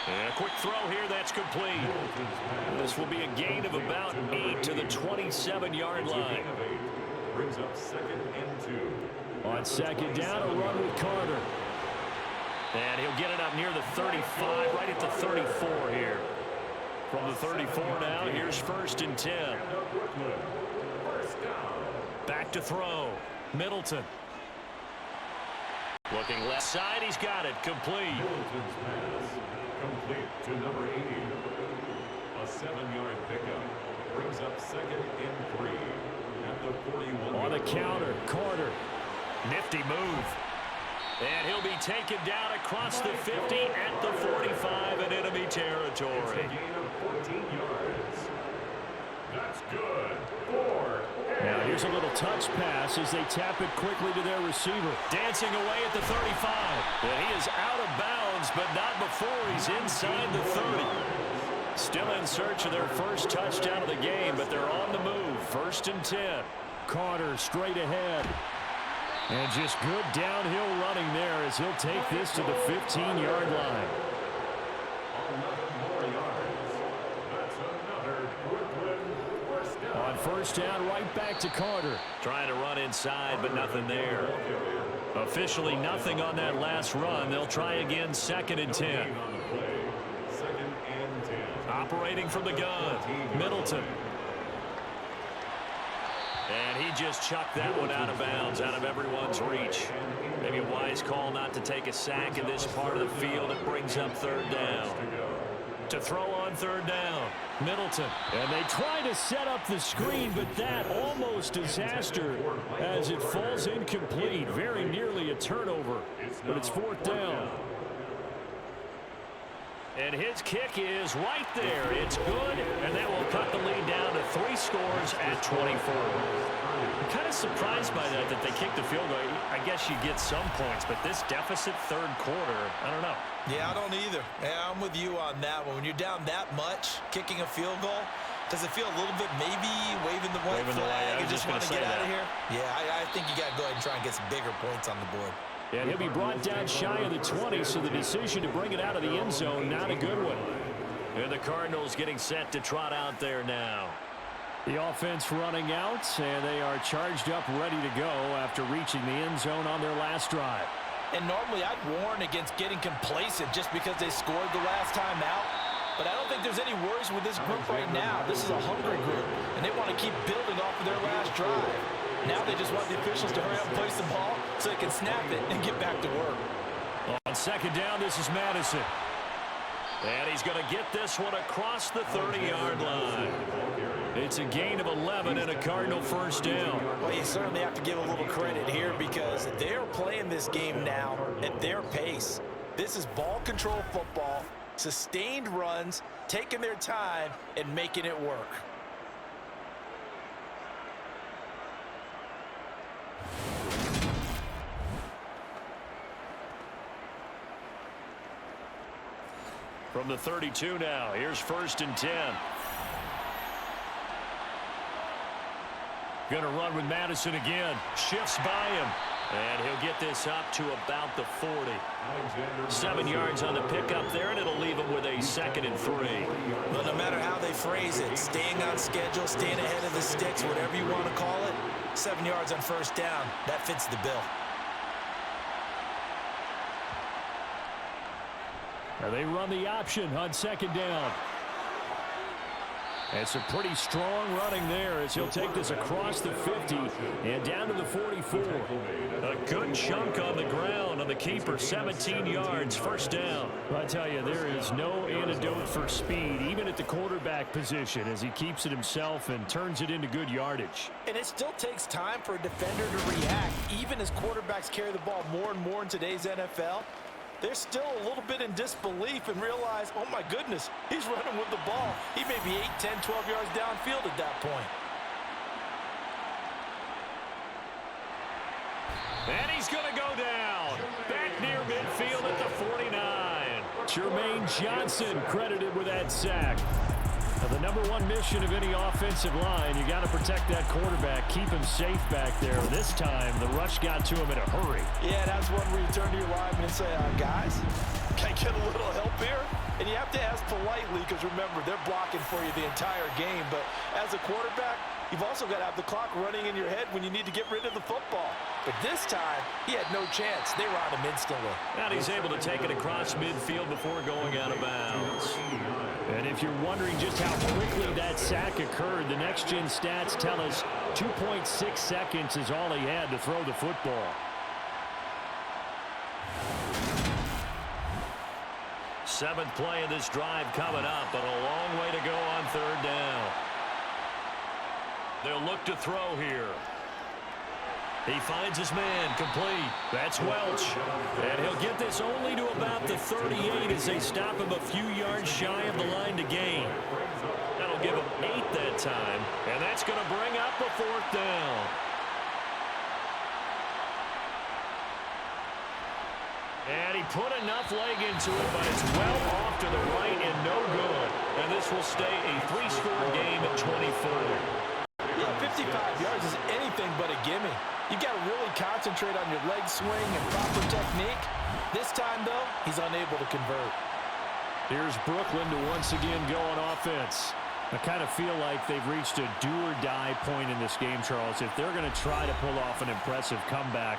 And a quick throw here, that's complete. This will be a gain of about 8 to the 27-yard line. Brings up 2nd and 2. On second down, a run with Carter. And he'll get it up near the 35, right at the 34 here. From the 34 now, here's 1st and 10. Back to throw. Middleton. Looking left side, he's got it. Complete. Middleton's pass complete to number 80. A 7-yard pickup brings up 2nd and 3 at the 41. On the counter, Carter. Nifty move. And he'll be taken down across the 50 at the 45 in enemy territory. It's a gain of 14 yards. That's good. 4. Now here's a little touch pass as they tap it quickly to their receiver. Dancing away at the 35. And he is out of bounds, but not before he's inside the 30. Still in search of their first touchdown of the game, but they're on the move. 1st and 10. Carter straight ahead. And just good downhill running there as he'll take this to the 15-yard line. 11 more yards. That's another Brooklyn first down. On first down, right back to Carter. Trying to run inside, but nothing there. Officially nothing on that last run. They'll try again 2nd and 10. On the play. 2nd and 10. Operating from the gun. Middleton. And he just chucked that one out of bounds, out of everyone's reach. Maybe a wise call not to take a sack in this part of the field. It brings up 3rd down. To throw on 3rd down, Middleton. And they try to set up the screen, but that almost disaster as it falls incomplete. Very nearly a turnover, but it's 4th down. And his kick is right there. It's good, and that will cut the lead down to 3 scores at 24. I'm kind of surprised by that they kicked the field goal. I guess you get some points, but this deficit 3rd quarter, I don't know. Yeah, I don't either. Yeah, I'm with you on that one. When you're down that much, kicking a field goal, does it feel a little bit maybe waving the white flag and just want to get out of here? Yeah, I think you got to go ahead and try and get some bigger points on the board. And he'll be brought down shy of the 20, so the decision to bring it out of the end zone, not a good one. And the Cardinals getting set to trot out there now. The offense running out, and they are charged up, ready to go after reaching the end zone on their last drive. And normally I'd warn against getting complacent just because they scored the last time out. But I don't think there's any worries with this group right now. This is a hungry group, and they want to keep building off of their last drive. Now they just want the officials to hurry up and place the ball so they can snap it and get back to work. On 2nd down, this is Madison. And he's going to get this one across the 30-yard line. It's a gain of 11 and a Cardinal 1st down. Well, you certainly have to give a little credit here because they're playing this game now at their pace. This is ball control football, sustained runs, taking their time, and making it work. From the 32 now, here's 1st and 10. Going to run with Madison again. Shifts by him. And he'll get this up to about the 40. 7 yards on the pickup there, and it'll leave him with a 2nd and 3. But no matter how they phrase it, staying on schedule, staying ahead of the sticks, whatever you want to call it, 7 yards on 1st down, that fits the bill. Now they run the option on 2nd down. It's a pretty strong running there as he'll take this across the 50 and down to the 44. A good chunk on the ground on the keeper, 17 yards, 1st down. I tell you, there is no antidote for speed, even at the quarterback position, as he keeps it himself and turns it into good yardage. And it still takes time for a defender to react, even as quarterbacks carry the ball more and more in today's NFL. They're still a little bit in disbelief and realize, oh my goodness, he's running with the ball. He may be 8, 10, 12 yards downfield at that point. And he's going to go down. Back near midfield at the 49. Jermaine Johnson credited with that sack. Now, the #1 mission of any offensive line, you got to protect that quarterback, keep him safe back there. This time, the rush got to him in a hurry. Yeah, that's one where you turn to your lineman and say, guys, can I get a little help here? And you have politely, because remember, they're blocking for you the entire game. But as a quarterback, you've also got to have the clock running in your head when you need to get rid of the football. But this time, he had no chance. They were on him instantly. And he's able to take it across midfield before going out of bounds. And if you're wondering just how quickly that sack occurred, the next-gen stats tell us 2.6 seconds is all he had to throw the football. Seventh play of this drive coming up, but a long way to go on third down. They'll look to throw here. He finds his man, complete. That's Welch. And he'll get this only to about the 38 as they stop him a few yards shy of the line to gain. That'll give him 8 that time, and that's going to bring up a fourth down. And he put enough leg into it, but it's well off to the right and no good. And this will stay a 3-score game at 24. Yeah, 55 yards is anything but a gimme. You've got to really concentrate on your leg swing and proper technique. This time, though, he's unable to convert. Here's Brooklyn to once again go on offense. I kind of feel like they've reached a do-or-die point in this game, Charles. If they're going to try to pull off an impressive comeback,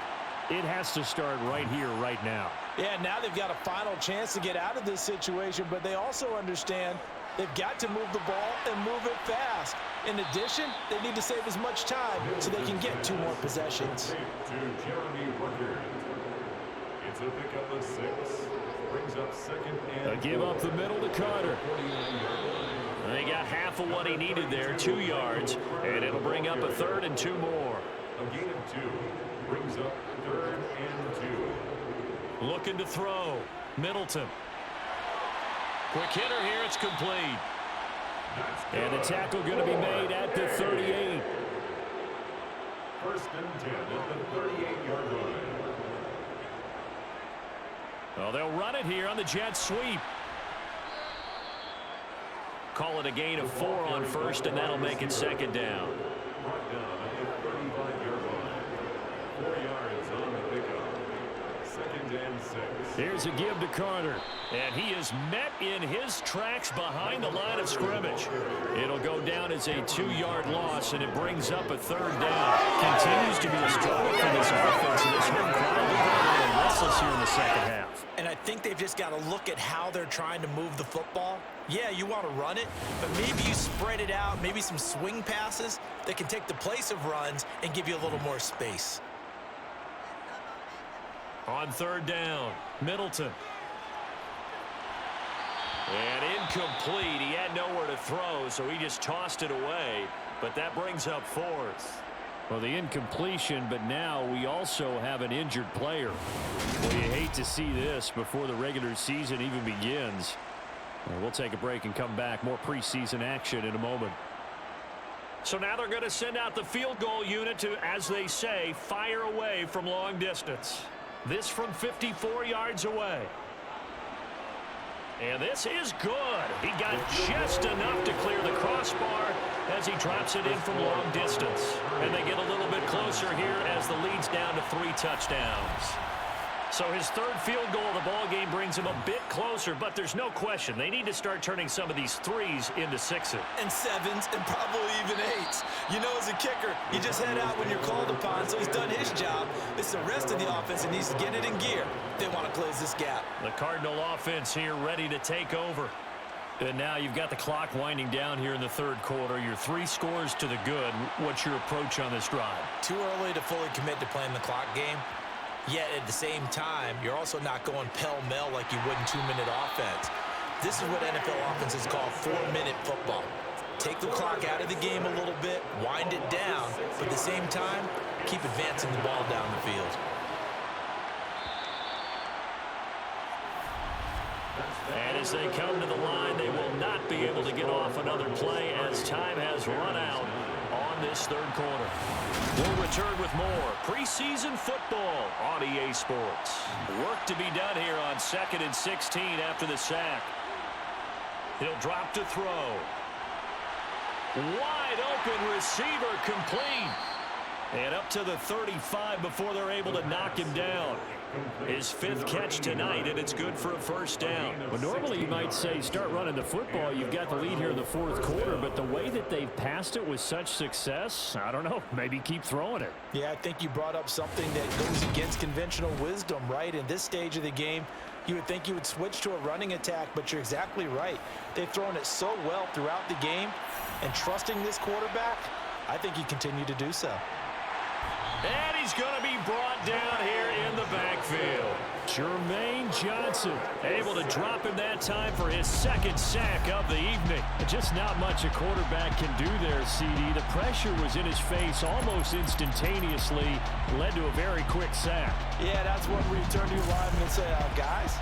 it has to start right here, right now. Yeah, now they've got a final chance to get out of this situation, but they also understand they've got to move the ball and move it fast. In addition, they need to save as much time so they can get 2 more possessions. To Jeremy Ruckert. It's a pickup of 6. Brings up second and A give up the middle to Carter. They got half of what he needed there, 2 yards, and it'll bring up a 3rd and 2 more. A gain of 2. Brings up 3rd and 2. Looking to throw. Middleton. Quick hitter here. It's complete. And the tackle going to be made at the 38. First and 10 at the 38-yard line. Well, they'll run it here on the jet sweep. Call it a gain of 4 on first, and that'll make it second down. Brought down at the 35-yard line. 4 yards on the pickup. Second and 6. Here's a give to Carter. And he is met in his tracks behind the line of scrimmage. It'll go down as a 2-yard loss, and it brings up a 3rd down. Continues to be a struggle for this offense. This home crowd will be a little restless here in the second half. And I think they've just got to look at how they're trying to move the football. Yeah, you want to run it, but maybe you spread it out, maybe some swing passes that can take the place of runs and give you a little more space. On 3rd down, Middleton. And incomplete. He had nowhere to throw, so he just tossed it away. But that brings up 4th. Well, the incompletion, but now we also have an injured player. Well, you hate to see this before the regular season even begins. We'll take a break and come back. More preseason action in a moment. So now they're going to send out the field goal unit to, as they say, fire away from long distance. This from 54 yards away. And this is good. He got just enough to clear the crossbar as he drops it in from long distance. And they get a little bit closer here as the lead's down to 3 touchdowns. So his 3rd field goal of the ball game brings him a bit closer, but there's no question they need to start turning some of these 3s into 6s. And 7s and probably even 8s. You know, as a kicker, you just head out when you're called upon, so he's done his job. It's the rest of the offense that needs to get it in gear. They want to close this gap. The Cardinal offense here ready to take over. And now you've got the clock winding down here in the 3rd quarter. Your 3 scores to the good. What's your approach on this drive? Too early to fully commit to playing the clock game. Yet at the same time, you're also not going pell-mell like you would in 2-minute offense. This is what NFL offenses call 4-minute football. Take the clock out of the game a little bit, wind it down, but at the same time, keep advancing the ball down the field. And as they come to the line, they will not be able to get off another play as time has run out on this 3rd quarter. We'll return with more preseason football on EA Sports. Work to be done here on 2nd and 16 after the sack. He'll drop to throw. Wide open receiver complete. And up to the 35 before they're able to knock him down. His 5th catch tonight, and it's good for a first down. Well, normally you might say start running the football. You've got the lead here in the 4th quarter, but the way that they've passed it with such success, I don't know, maybe keep throwing it. Yeah, I think you brought up something that goes against conventional wisdom, right? In this stage of the game, you would think you would switch to a running attack, but you're exactly right. They've thrown it so well throughout the game, and trusting this quarterback, I think you continue to do so. And he's going to be brought down here in the backfield. Jermaine Johnson able to drop him that time for his 2nd sack of the evening. Just not much a quarterback can do there, CD. The pressure was in his face almost instantaneously, led to a very quick sack. Yeah, that's when we turn to your lineman and say, guys,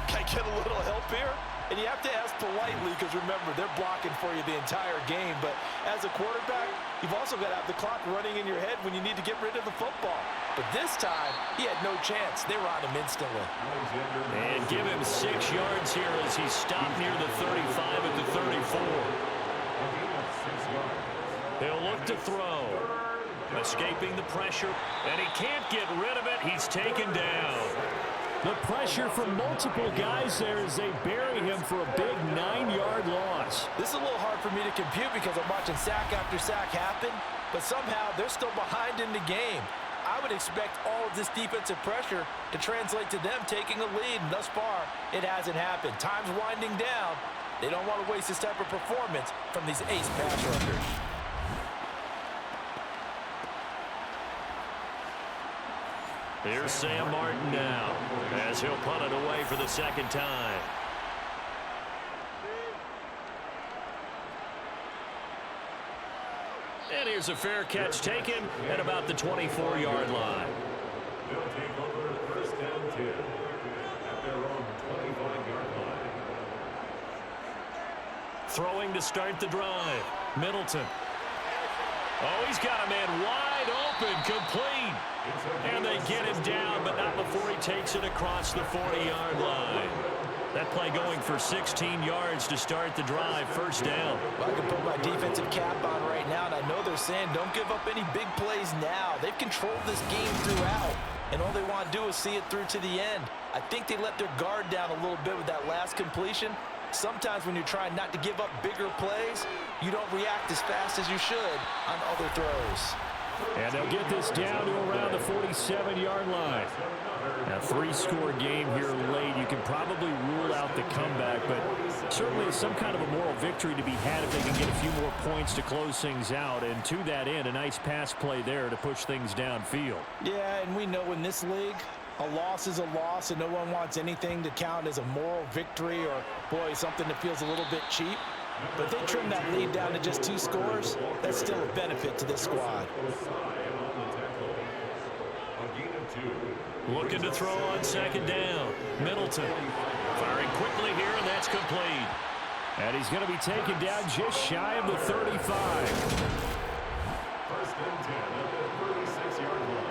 can I get a little help here? And you have to ask politely because, remember, they're blocking for you the entire game. But as a quarterback, you've also got to have the clock running in your head when you need to get rid of the football. But this time, he had no chance. They were on him instantly. And give him 6 yards here as he stopped near the 35 at the 34. He'll look to throw. Escaping the pressure, and he can't get rid of it. He's taken down. The pressure from multiple guys there as they bury him for a big 9-yard loss. This is a little hard for me to compute because I'm watching sack after sack happen, but somehow they're still behind in the game. I would expect all of this defensive pressure to translate to them taking a lead, and thus far, it hasn't happened. Time's winding down. They don't want to waste this type of performance from these ace pass rushers. Here's Sam Martin now as he'll punt it away for the 2nd time. And here's a fair catch taken at about the 24-yard line. They'll take over 1st down 10 at their own 25-yard line. Throwing to start the drive. Middleton. Oh, he's got a man wide open, complete. And they get him down, but not before he takes it across the 40-yard line. That play going for 16 yards to start the drive, 1st down. Well, I can put my defensive cap on right now, and I know they're saying don't give up any big plays now. They've controlled this game throughout, and all they want to do is see it through to the end. I think they let their guard down a little bit with that last completion. Sometimes when you're trying not to give up bigger plays, you don't react as fast as you should on other throws. And they'll get this down to around the 47-yard line. A 3-score game here late. You can probably rule out the comeback, but certainly some kind of a moral victory to be had if they can get a few more points to close things out. And to that end, a nice pass play there to push things downfield. Yeah, and we know in this league, a loss is a loss, and no one wants anything to count as a moral victory or, boy, something that feels a little bit cheap. But if they trim that lead down to just 2 scores, that's still a benefit to this squad. Looking to throw on 2nd down. Middleton firing quickly here, and that's complete. And he's going to be taken down just shy of the 35. 1st and 10 at the 36-yard line.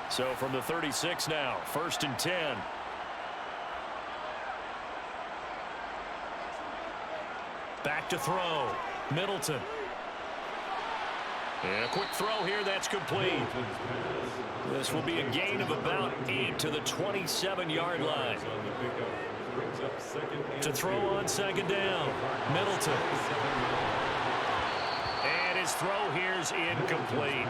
So from the 36 now, 1st and 10. Back to throw. Middleton. And a quick throw here, that's complete. This will be a gain of about 8 to the 27-yard line. To throw on 2nd down. Middleton. And his throw here's incomplete.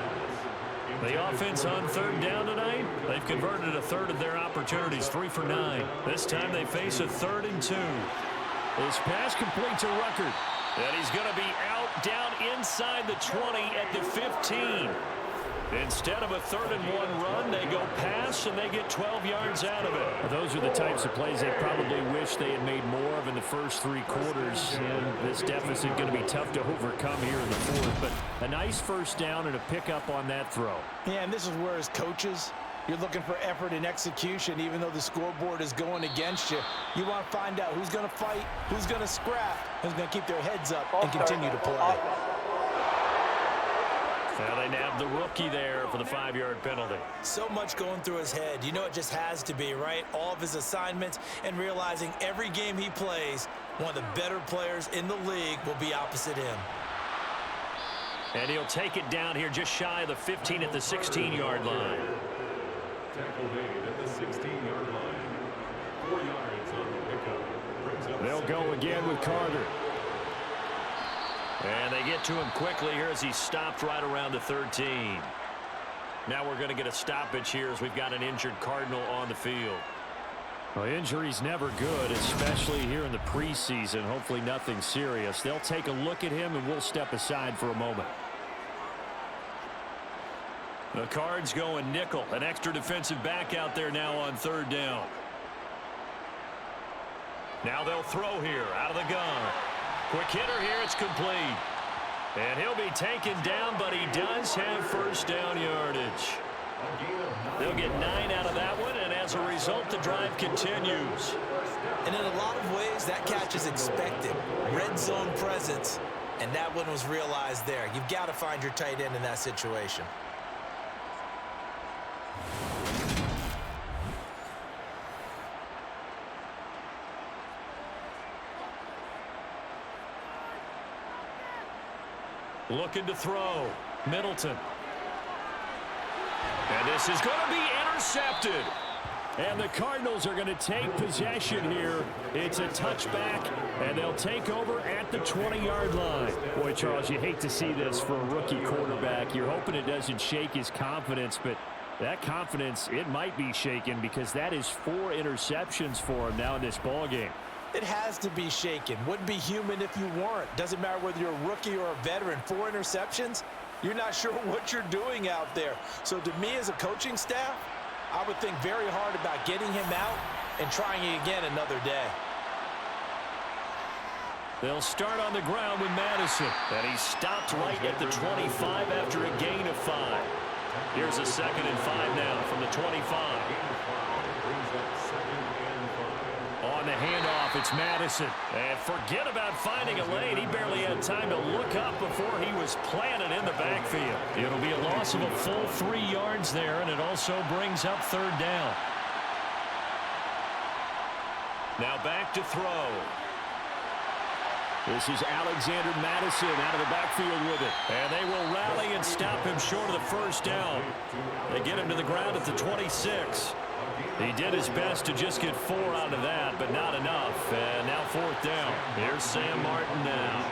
The offense on 3rd down tonight, they've converted a 1/3 of their opportunities, 3 for 9. This time they face a 3rd and 2. This pass complete to Ruckert. And he's going to be out down inside the 20 at the 15. Instead of a 3rd and 1 run, they go pass, and they get 12 yards out of it. Those are the types of plays they probably wish they had made more of in the first 3 quarters. And this deficit going to be tough to overcome here in the 4th. But a nice 1st down and a pickup on that throw. Yeah, and this is where, as coaches, you're looking for effort and execution. Even though the scoreboard is going against you, you want to find out who's going to fight, who's going to scrap, who's going to keep their heads up and continue to play. Now they nabbed the rookie there for the 5-yard penalty. So much going through his head. You know it just has to be, right? All of his assignments and realizing every game he plays, One of the better players in the league will be opposite him. And he'll take it down here just shy of the 15 at the 16-yard line. Tackle made at the 16-yard line. 4 yards on the pickup. Brings up They'll go again with Carter. And they get to him quickly here as he stopped right around the 13. Now we're going to get a stoppage here as we've got an injured Cardinal on the field. Well, injury's never good, especially here in the preseason. Hopefully nothing serious. They'll take a look at him, and we'll step aside for a moment. The Cards going nickel. An extra defensive back out there now on 3rd down. Now they'll throw here out of the gun. Quick hitter here. It's complete. And he'll be taken down, but he does have first down yardage. They'll get 9 out of that one, and as a result, the drive continues. And in a lot of ways, that catch is expected. Red zone presence, and that one was realized there. You've got to find your tight end in that situation. Looking to throw. Middleton. And this is going to be intercepted. And the Cardinals are going to take possession here. It's a touchback, and they'll take over at the 20-yard line. Boy, Charles, you hate to see this for a rookie quarterback. You're hoping it doesn't shake his confidence, but that confidence, it might be shaken because that is 4 interceptions for him now in this ballgame. It has to be shaken. Wouldn't be human if you weren't. Doesn't matter whether you're a rookie or a veteran. 4 interceptions, you're not sure what you're doing out there. So to me as a coaching staff, I would think very hard about getting him out and trying it again another day. They'll start on the ground with Madison. And he stopped right at the 25 after a gain of 5. Here's a 2nd and 5 now from the 25. On the handoff, it's Madison. And forget about finding a lane. He barely had time to look up before he was planted in the backfield. It'll be a loss of a full 3 yards there, and it also brings up 3rd down. Now back to throw. This is Alexander Madison out of the backfield with it. And they will rally and stop him short of the first down. They get him to the ground at the 26. He did his best to just get 4 out of that, but not enough. And now 4th down. Here's Sam Martin now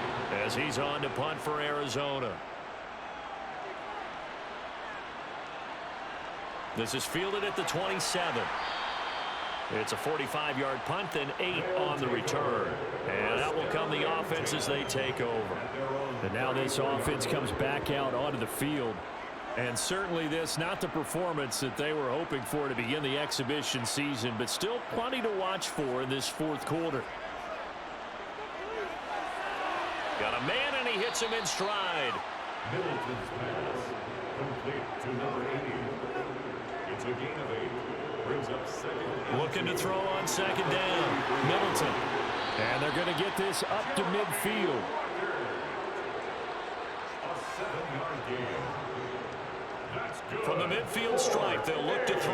as he's on to punt for Arizona. This is fielded at the 27. It's a 45-yard punt, then 8 on the return. And out will come the offense as they take over. And now this offense comes back out onto the field. And certainly this, not the performance that they were hoping for to begin the exhibition season, but still plenty to watch for in this 4th quarter. Got a man, and he hits him in stride. Middleton's pass, complete to number 80. It's a gain of 8. Brings up 2nd. Looking to throw on 2nd down. Middleton. And they're going to get this up to midfield. A 7-yard gain. From the midfield stripe, they'll look to throw.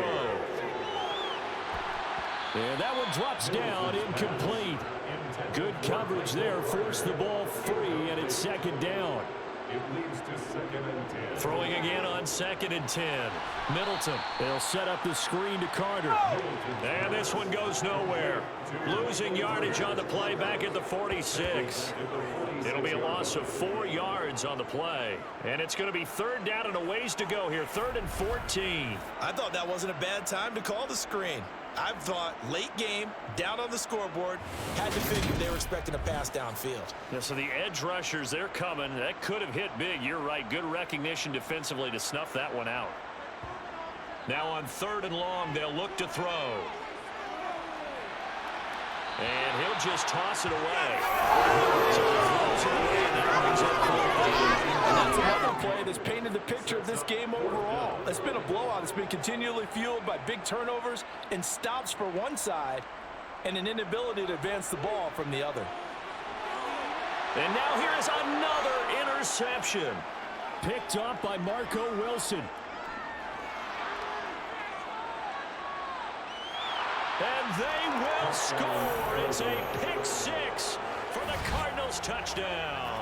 And that one drops down, incomplete. Good coverage there, forced the ball free, and it's 2nd down. It leads to 2nd and 10. Throwing again on 2nd and 10. Middleton. They'll set up the screen to Carter. And this one goes nowhere. Losing yardage on the play back at the 46. It'll be a loss of 4 yards on the play. And it's going to be 3rd down and a ways to go here. 3rd and 14. I thought that wasn't a bad time to call the screen. I thought late game, down on the scoreboard, had to figure they were expecting a pass downfield. Yeah, so the edge rushers, they're coming. That could have hit big. You're right. Good recognition defensively to snuff that one out. Now on 3rd and long, they'll look to throw. And he'll just toss it away. So he throws it away, and that brings up 4th down. And that's another play that's painted the picture of this game overall. It's been a blowout. It's been continually fueled by big turnovers and stops for one side and an inability to advance the ball from the other. And now here is another interception. Picked up by Marco Wilson. And they will score. It's a pick six for the Cardinals touchdown.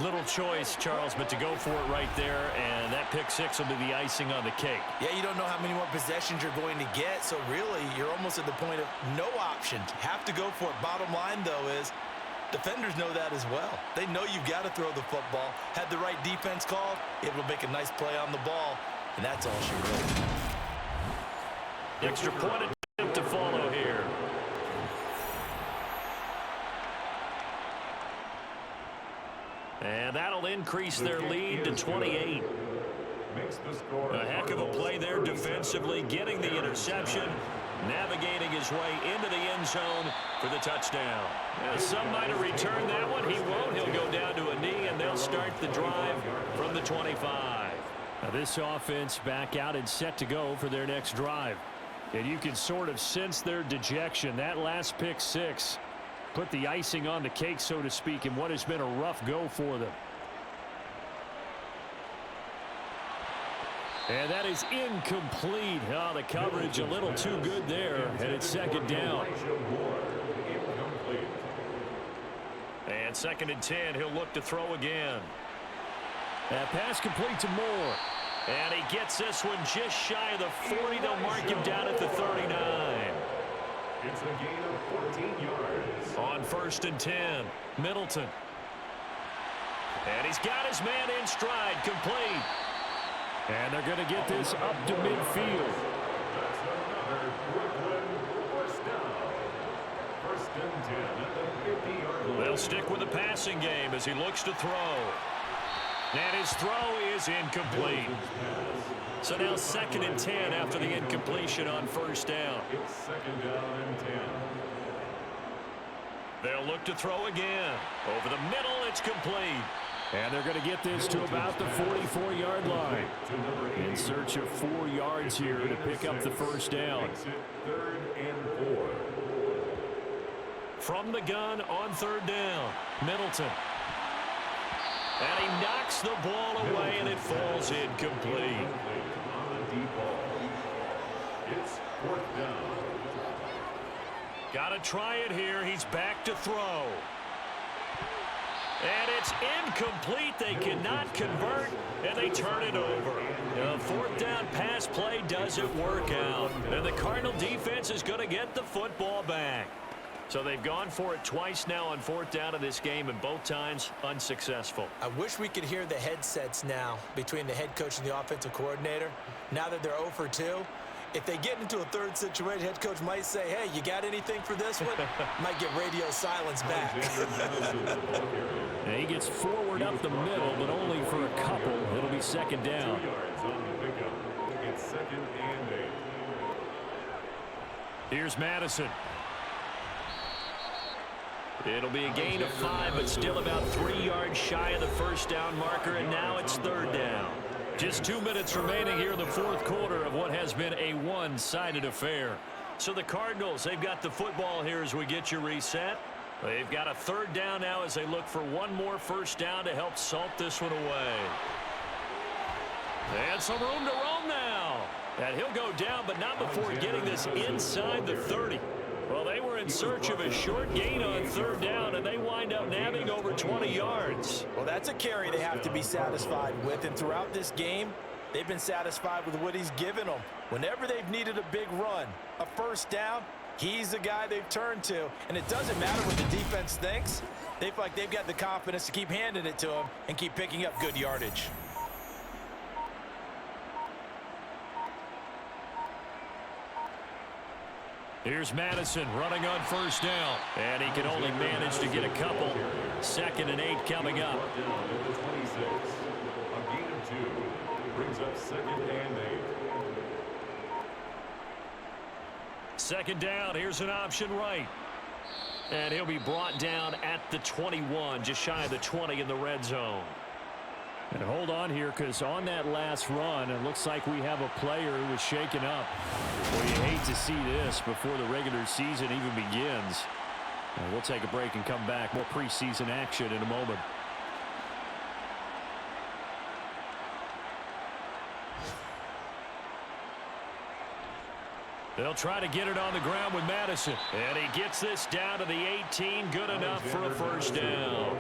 Little choice, Charles, but to go for it right there, and that pick six will be the icing on the cake. Yeah, you don't know how many more possessions you're going to get, so really you're almost at the point of no option. Have to go for it. Bottom line, though, is defenders know that as well. They know you've got to throw the football. Had the right defense called, able to make a nice play on the ball, and that's all she wrote. Extra point attempt to follow here. And that'll increase their lead to 28. A heck of a play there defensively, getting the interception, navigating his way into the end zone for the touchdown. Some might have returned that one. He won't. He'll go down to a knee, and they'll start the drive from the 25. Now this offense back out and set to go for their next drive. And you can sort of sense their dejection. That last pick six put the icing on the cake, so to speak, in what has been a rough go for them. And that is incomplete. Oh, the coverage a little too good there, and it's second down. And 2nd and 10, he'll look to throw again. That pass complete to Moore. And he gets this one just shy of the 40. They'll mark him down at the 39. It's a gain of 14 yards. On 1st and 10, Middleton. And he's got his man in stride, complete. And they're going to get this up to midfield. That's another Brooklyn first down. 1st and 10 at the 50-yard line. They'll stick with the passing game as he looks to throw. And his throw is incomplete. So now 2nd and 10 after the incompletion on 1st down. It's 2nd down and 10. They'll look to throw again. Over the middle, it's complete. And they're going to get this to about the 44-yard line. In search of 4 yards here to pick up the 1st down. 3rd and 4. From the gun on 3rd down, Middleton. And he knocks the ball away, and it falls incomplete. On the deep ball. It's 4th down. Got to try it here. He's back to throw. And it's incomplete. They cannot convert, and they turn it over. The 4th down pass play doesn't work out. And the Cardinal defense is going to get the football back. So they've gone for it twice now on 4th down of this game, and both times unsuccessful. I wish we could hear the headsets now between the head coach and the offensive coordinator. Now that they're 0 for 2, if they get into a 3rd situation, head coach might say, hey, you got anything for this one? Might get radio silence back. And he gets forward up the middle, but only for a couple. It'll be 2nd down. 2 yards on the pickup. It's 2nd and 8. Here's Madison. It'll be a gain of 5, but still about 3 yards shy of the 1st down marker, and now it's 3rd down. Just 2 minutes remaining here in the 4th quarter of what has been a one-sided affair. So the Cardinals, they've got the football here as we get you reset. They've got a 3rd down now as they look for one more 1st down to help salt this one away. And some room to roam now. And he'll go down, but not before getting this inside the 30. Well, they were in search of a short gain on 3rd down, and they wind up nabbing over 20 yards. Well, that's a carry they have to be satisfied with, and throughout this game, they've been satisfied with what he's given them. Whenever they've needed a big run, a 1st down, he's the guy they've turned to, and it doesn't matter what the defense thinks. They feel like they've got the confidence to keep handing it to him and keep picking up good yardage. Here's Madison running on 1st down. And he can only manage to get a couple. 2nd and 8 coming up. Down at the 26. A gain of 2 brings up 2nd and 8. 2nd down. Here's an option right. And he'll be brought down at the 21, just shy of the 20 in the red zone. And hold on here, because on that last run, it looks like we have a player who was shaken up. Well, you hate to see this before the regular season even begins. And we'll take a break and come back. More preseason action in a moment. They'll try to get it on the ground with Madison. And he gets this down to the 18. Good enough for a first down.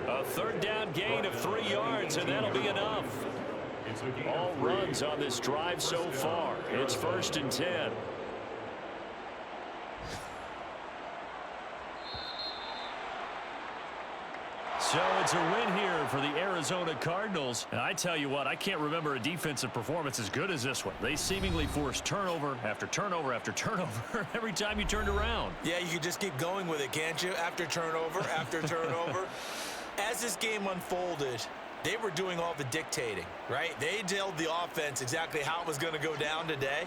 A third down gain of 3 yards, and that'll be enough. All runs on this drive so far. It's 1st and 10. So it's a win here for the Arizona Cardinals. And I tell you what, I can't remember a defensive performance as good as this one. They seemingly forced turnover after turnover after turnover every time you turned around. Yeah, you can just keep going with it, can't you? After turnover, after turnover. As this game unfolded, they were doing all the dictating, right? They told the offense exactly how it was going to go down today.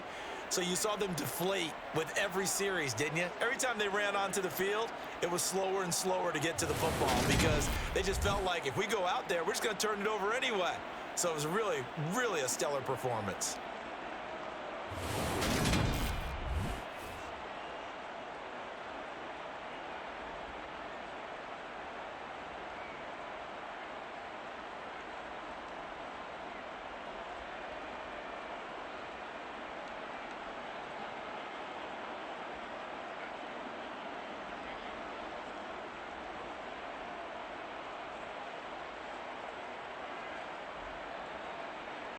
So you saw them deflate with every series, didn't you? Every time they ran onto the field, it was slower and slower to get to the football because they just felt like if we go out there, we're just going to turn it over anyway. So it was really, really a stellar performance.